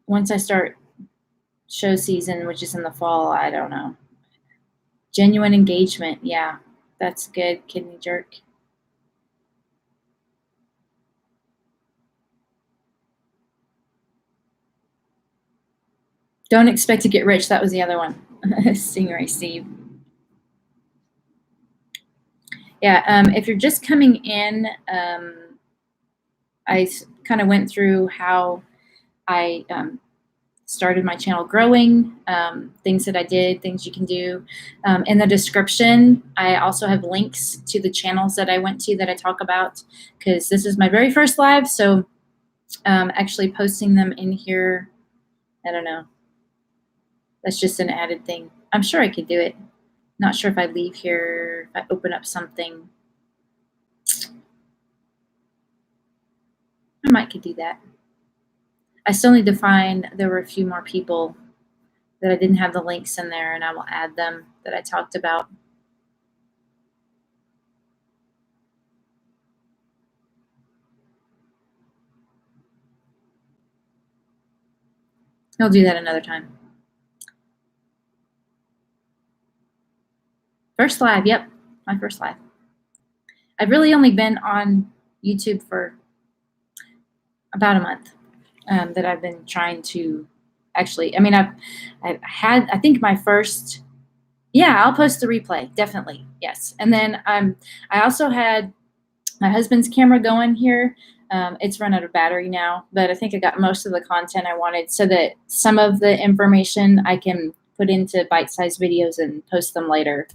once I start show season, which is in the fall, I don't know. Genuine engagement, yeah, that's good. Kidney jerk. Don't expect to get rich. That was the other one. Stingray Steve. Yeah, if you're just coming in, I kind of went through how I started my channel growing, things that I did, things you can do. In the description, I also have links to the channels that I went to that I talk about, because this is my very first live, so actually posting them in here, I don't know. That's just an added thing. I'm sure I could do it. Not sure if I leave here, if I open up something. I might could do that. I still need to find, there were a few more people that I didn't have the links in there, and I will add them that I talked about. I'll do that another time. First live, yep, my first live. I've really only been on YouTube for about a month that I've been trying to actually, I mean, I've had, I think my first, yeah, I'll post the replay, definitely, yes. And then I also had my husband's camera going here. It's run out of battery now, but I think I got most of the content I wanted, so that some of the information I can put into bite-sized videos and post them later,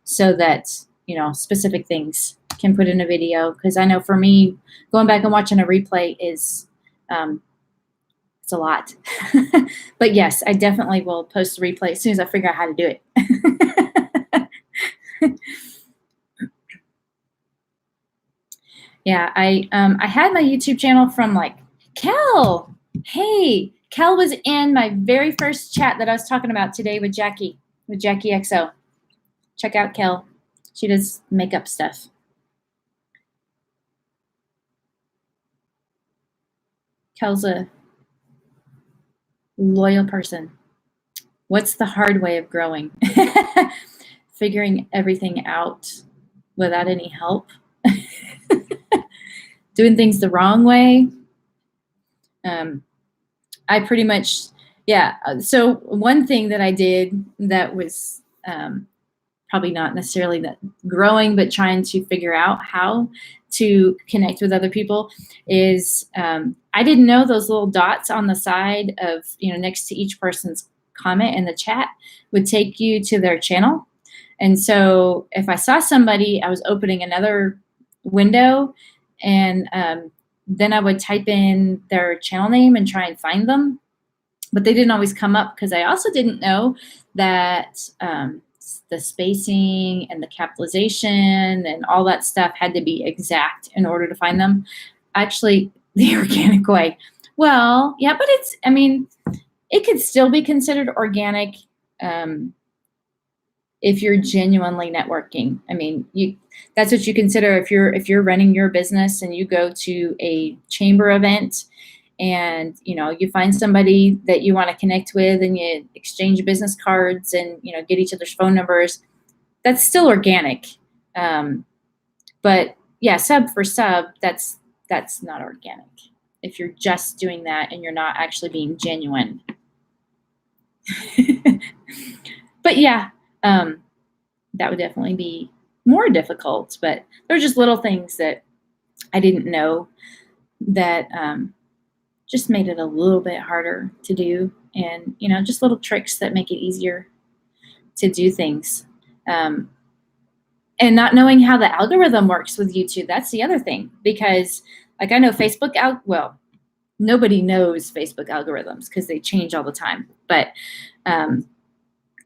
so that, you know, specific things can put in a video. Because I know for me, going back and watching a replay is, it's a lot. But yes, I definitely will post a replay as soon as I figure out how to do it. Yeah, I had my YouTube channel from like Kel. Hey, Kel was in my very first chat that I was talking about today with Jackie XO. Check out Kel. She does makeup stuff. Kel's a loyal person. What's the hard way of growing? Figuring everything out without any help. Doing things the wrong way. I pretty much, yeah. So one thing that I did that was probably not necessarily that growing, but trying to figure out how to connect with other people is, I didn't know those little dots on the side of, you know, next to each person's comment in the chat would take you to their channel. And so if I saw somebody, I was opening another window, and then I would type in their channel name and try and find them. But they didn't always come up, because I also didn't know that the spacing and the capitalization and all that stuff had to be exact in order to find them. Actually, the organic way. Well, yeah, but it's, I mean, it could still be considered organic if you're genuinely networking. I mean, that's what you consider if you're running your business and you go to a chamber event and, you know, you find somebody that you want to connect with and you exchange business cards and, you know, get each other's phone numbers. That's still organic. But yeah, sub for sub, that's not organic if you're just doing that and you're not actually being genuine. But yeah, that would definitely be more difficult, but they're just little things that I didn't know that just made it a little bit harder to do. And, you know, just little tricks that make it easier to do things. And not knowing how the algorithm works with YouTube, that's the other thing. Because, like, I know Facebook, well, nobody knows Facebook algorithms because they change all the time. But,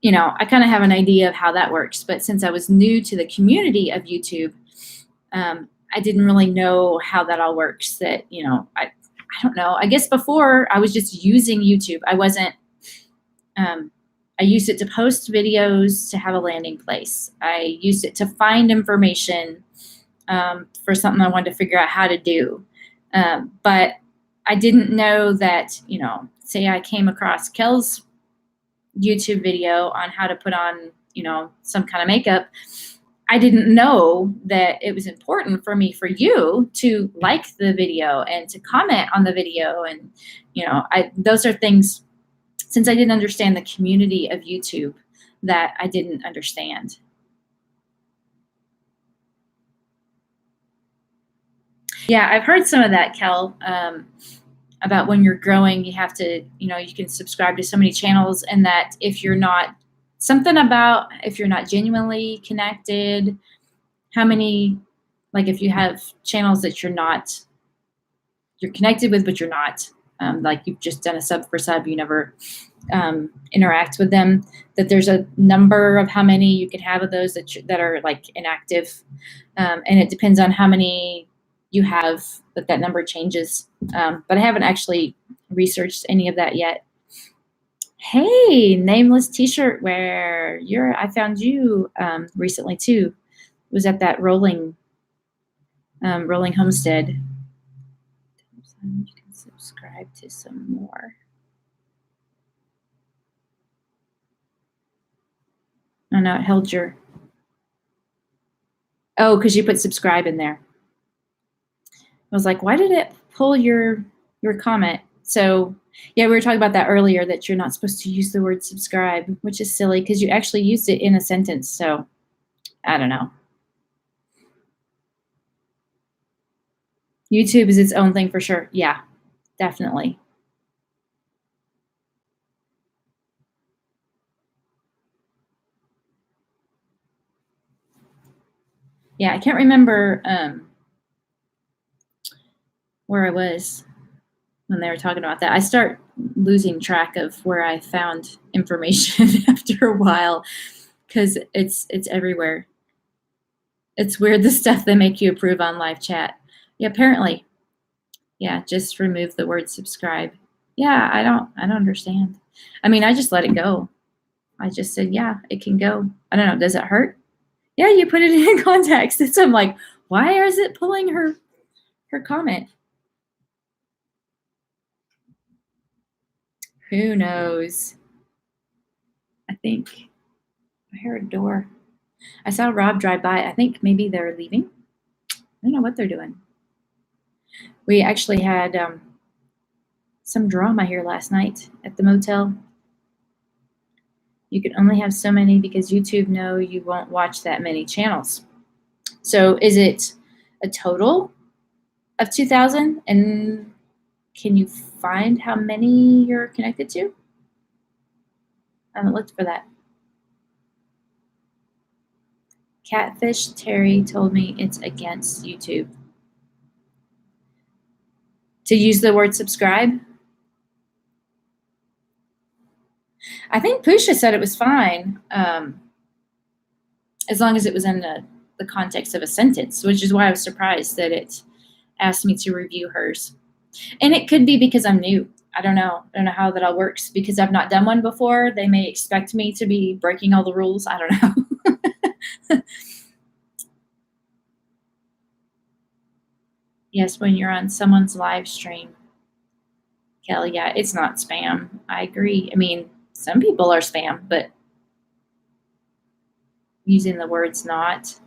you know, I kind of have an idea of how that works. But since I was new to the community of YouTube, I didn't really know how that all works. That, you know, I don't know. I guess before I was just using YouTube. I wasn't, I used it to post videos, to have a landing place. I used it to find information for something I wanted to figure out how to do. But I didn't know that, you know, say I came across Kel's YouTube video on how to put on, you know, some kind of makeup. I didn't know that it was important for me, for you to like the video and to comment on the video. And, you know, those are things, since I didn't understand the community of YouTube, that I didn't understand. Yeah, I've heard some of that, Kel, about when you're growing, you have to, you know, you can subscribe to so many channels, and that if you're not, something about if you're not genuinely connected, how many, like if you have channels that you're connected with, but you're not, like you've just done a sub for sub, you never interact with them, that there's a number of how many you can have of those that are like inactive. And it depends on how many you have, that number changes. But I haven't actually researched any of that yet. Hey, nameless t-shirt wear. I found you recently too. Was at that rolling homestead. You can subscribe to some more. Oh no, it held your. Oh, because you put subscribe in there. I was like, why did it pull your comment? So yeah, we were talking about that earlier, that you're not supposed to use the word subscribe, which is silly because you actually used it in a sentence. So I don't know. YouTube is its own thing for sure. Yeah, definitely. Yeah, I can't remember where I was when they were talking about that. I start losing track of where I found information after a while because it's everywhere. It's weird, the stuff they make you approve on live chat. Yeah, apparently. Yeah, just remove the word subscribe. Yeah, I don't understand. I mean, I just let it go. I just said, yeah, it can go. I don't know. Does it hurt? Yeah, you put it in context. So I'm like, why is it pulling her comment? Who knows? I think I heard a door. I saw Rob drive by. I think maybe they're leaving. I don't know what they're doing. We actually had some drama here last night at the motel. You can only have so many because YouTube know you won't watch that many channels. So is it a total of 2,000? And can you find how many you're connected to? I haven't looked for that. Catfish Terry told me it's against YouTube to use the word subscribe. I think Pusha said it was fine, as long as it was in the context of a sentence, which is why I was surprised that it asked me to review hers. And it could be because I'm new. I don't know. I don't know how that all works because I've not done one before. They may expect me to be breaking all the rules. I don't know. Yes, when you're on someone's live stream. Kelly, yeah, it's not spam. I agree. I mean, some people are spam, but using the words not.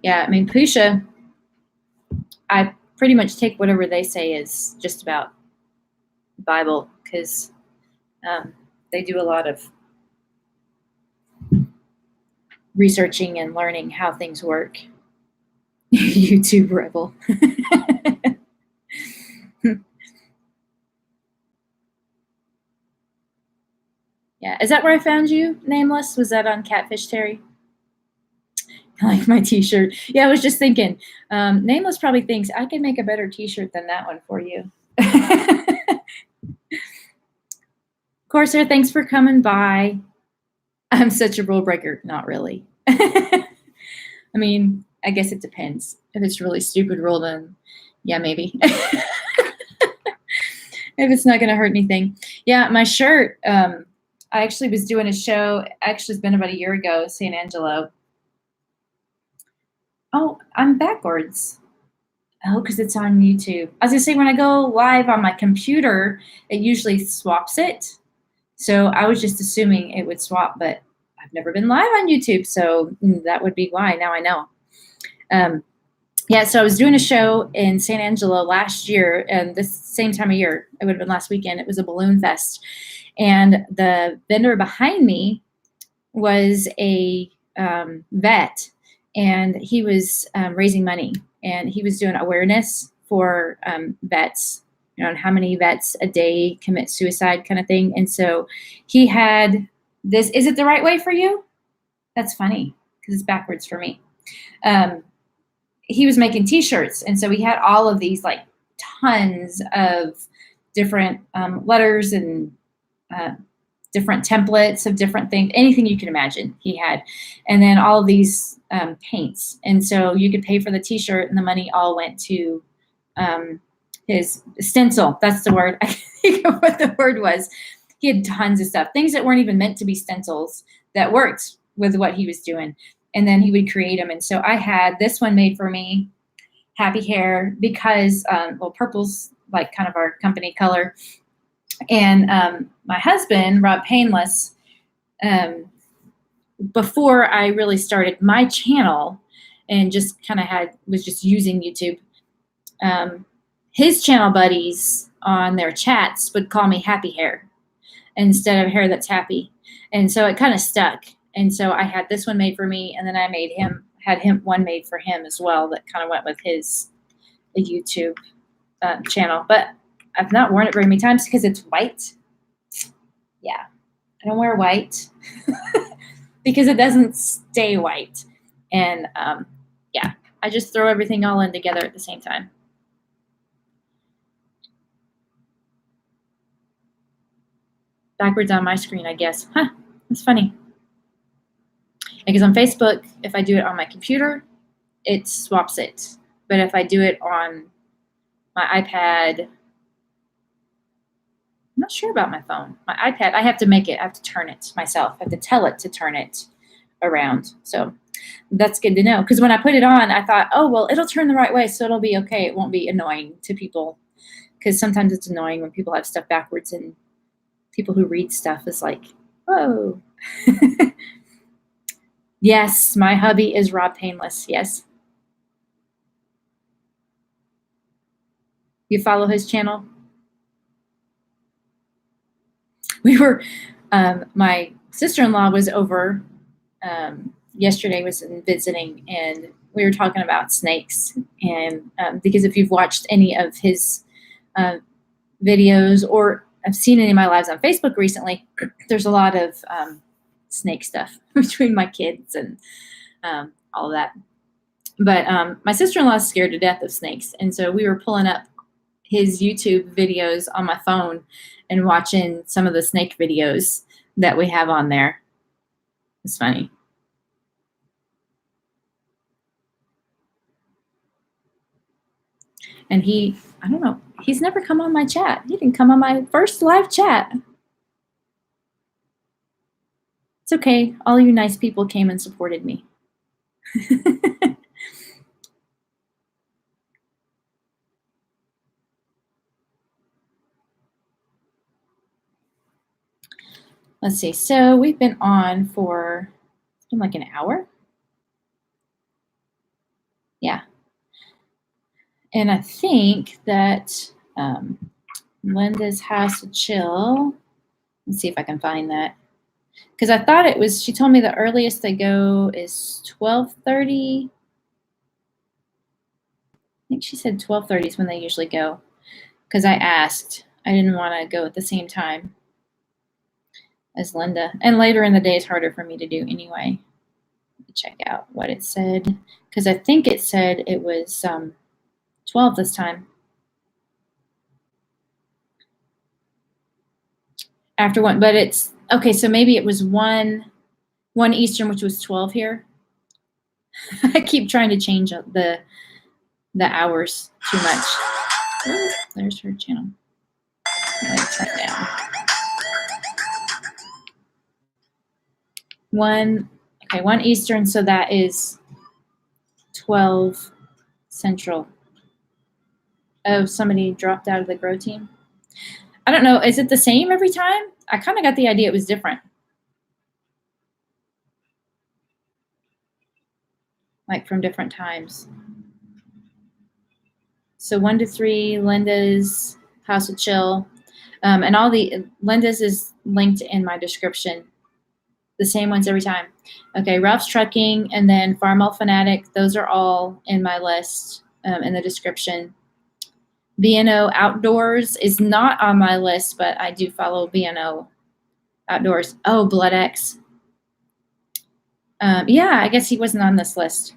Yeah, I mean, Pusha, I pretty much take whatever they say is just about Bible because they do a lot of researching and learning how things work. YouTube rebel. Yeah, is that where I found you, Nameless? Was that on Catfish Terry? I like my t-shirt. Yeah, I was just thinking, Nameless probably thinks I can make a better t-shirt than that one for you. Corsair, thanks for coming by. I'm such a rule breaker. Not really. I mean, I guess it depends. If it's a really stupid rule, then yeah, maybe. If it's not going to hurt anything. Yeah, my shirt, I actually was doing a show. Actually, it's been about a year ago, San Angelo. Oh, I'm backwards. Oh, because it's on YouTube. I was going to say, when I go live on my computer, it usually swaps it. So I was just assuming it would swap, but I've never been live on YouTube, so that would be why. Now I know. Yeah, so I was doing a show in San Angelo last year, and this same time of year, it would have been last weekend. It was a balloon fest. And the vendor behind me was a vet, and he was raising money, and he was doing awareness for vets, you know, on how many vets a day commit suicide kind of thing. And so he had this, is it the right way for you? That's funny because it's backwards for me. He was making t-shirts, and so he had all of these like tons of different letters and different templates of different things, anything you can imagine he had. And then all of these paints. And so you could pay for the t-shirt and the money all went to his stencil. That's the word. I can't think of what the word was. He had tons of stuff, things that weren't even meant to be stencils that worked with what he was doing. And then he would create them. And so I had this one made for me, Happy Hair, because, well, purple's like kind of our company color. And my husband, Rob Painless, before I really started my channel and just kind of was just using YouTube, his channel buddies on their chats would call me Happy Hair instead of Hair That's Happy. And so it kind of stuck. And so I had this one made for me, and then I had one made for him as well that kind of went with his YouTube channel. But I've not worn it very many times because it's white. Yeah, I don't wear white because it doesn't stay white. And yeah, I just throw everything all in together at the same time. Backwards on my screen, I guess. Huh, that's funny. Because on Facebook, if I do it on my computer, it swaps it. But if I do it on my iPad, I'm not sure about my phone. My iPad, I have to make it. I have to turn it myself. I have to tell it to turn it around. So that's good to know. Because when I put it on, I thought, oh, well, it'll turn the right way, so it'll be okay. It won't be annoying to people. Because sometimes it's annoying when people have stuff backwards and people who read stuff is like, whoa. Yes, my hubby is Rob Painless. Yes. You follow his channel? We were, my sister-in-law was over yesterday, was visiting, and we were talking about snakes. And because if you've watched any of his videos, or I've seen any of my lives on Facebook recently, there's a lot of snake stuff between my kids and all of that. But my sister-in-law is scared to death of snakes. And so we were pulling up his YouTube videos on my phone and watching some of the snake videos that we have on there. It's funny. And I don't know, he's never come on my chat. He didn't come on my first live chat. It's okay. All you nice people came and supported me. Let's see. So we've been on for, it's been like an hour. Yeah. And I think that Linda's House of Chill, let's see if I can find that. Because I thought it was, she told me the earliest they go is 12:30. I think she said 12:30 is when they usually go. Because I asked. I didn't want to go at the same time as Linda. And later in the day is harder for me to do anyway. Let me check out what it said. Because I think it said it was 12 this time. After one, but it's, okay, so maybe it was 1 Eastern, which was 12 here. I keep trying to change the hours too much. Oh, there's her channel. Let's turn it down. 1 Eastern, so that is 12 Central. Oh, somebody dropped out of the Grow team. I don't know. Is it the same every time? I kind of got the idea it was different. Like from different times. So 1 to 3, Linda's House of Chill. And all the, Linda's is linked in my description. The same ones every time. Okay, Ralph's Trucking and then Farmall Fanatic. Those are all in my list in the description. B&O Outdoors is not on my list, but I do follow B&O Outdoors. Oh, Blood X. Yeah, I guess he wasn't on this list.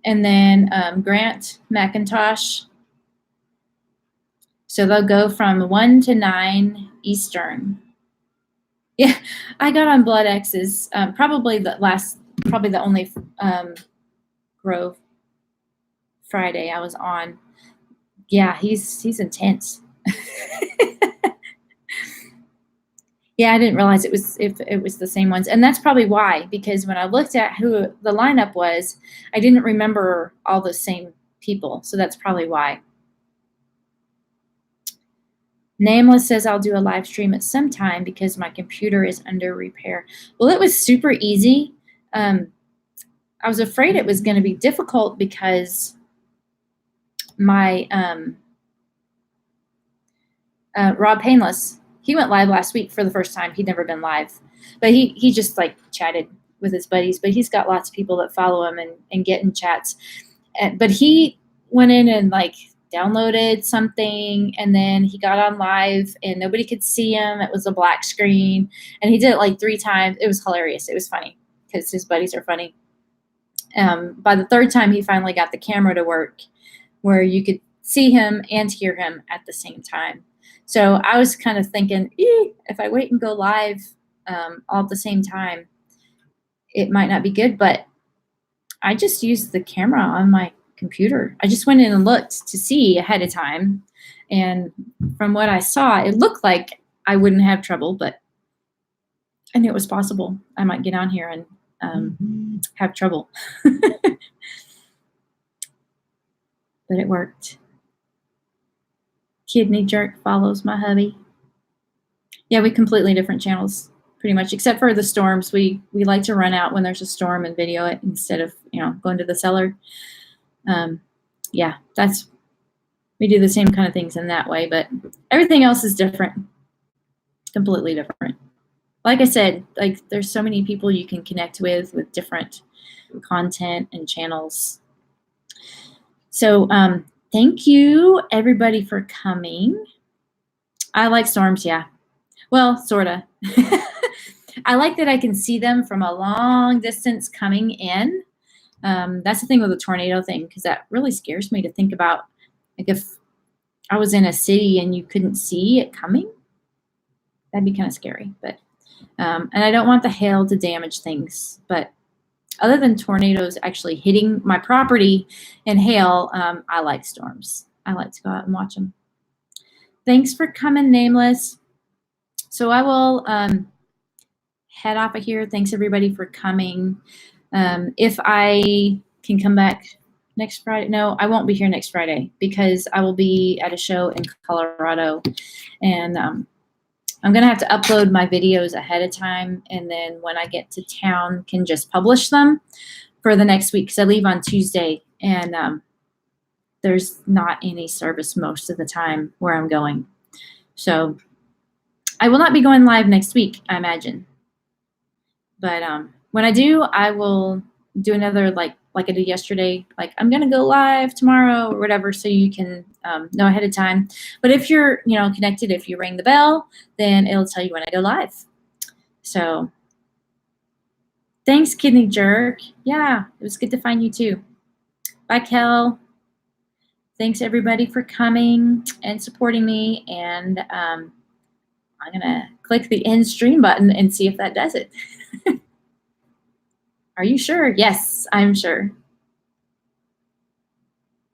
And then Grant McIntosh. So they'll go from 1 to 9 Eastern. Yeah, I got on Blood X's, probably the only Grove Friday I was on. Yeah, he's intense. Yeah, I didn't realize if it was the same ones. And that's probably why, because when I looked at who the lineup was, I didn't remember all the same people. So that's probably why. Nameless says I'll do a live stream at some time because my computer is under repair. Well, it was super easy. I was afraid it was going to be difficult because my Rob Painless, he went live last week for the first time. He'd never been live, but he just like chatted with his buddies, but he's got lots of people that follow him and get in chats. But he went in and like downloaded something, and then he got on live and nobody could see him. It was a black screen, and he did it like 3 times. It was hilarious. It was funny because his buddies are funny. By the 3rd time, he finally got the camera to work where you could see him and hear him at the same time. So I was kind of thinking, if I wait and go live all at the same time, it might not be good. But I just used the camera on my computer. I just went in and looked to see ahead of time. And from what I saw, it looked like I wouldn't have trouble, but I knew it was possible. I might get on here and have trouble. But it worked. Kidney Jerk follows my hubby. Yeah, we completely different channels, pretty much, except for the storms. We like to run out when there's a storm and video it instead of going to the cellar. Yeah, we do the same kind of things in that way, but everything else is different, completely different. Like I said, like there's so many people you can connect with different content and channels. So thank you everybody for coming. I like storms, yeah. Well, sorta. I like that I can see them from a long distance coming in. That's the thing with the tornado thing, because that really scares me to think about, like if I was in a city and you couldn't see it coming, that'd be kind of scary. But and I don't want the hail to damage things. But other than tornadoes actually hitting my property and hail, I like storms. I like to go out and watch them. Thanks for coming, Nameless. So I will head off of here. Thanks everybody for coming. If I can come back next Friday, no, I won't be here next Friday because I will be at a show in Colorado, and I'm gonna have to upload my videos ahead of time, and then when I get to town, can just publish them for the next week because I leave on Tuesday, and there's not any service most of the time where I'm going, so I will not be going live next week, I imagine. But when I do, I will do another like I did yesterday. Like I'm gonna go live tomorrow or whatever, so you can know ahead of time. But if you're connected, if you ring the bell, then it'll tell you when I go live. So thanks, Kidney Jerk. Yeah, it was good to find you too. Bye, Kel. Thanks everybody for coming and supporting me. And I'm gonna click the end stream button and see if that does it. Are you sure? Yes, I'm sure.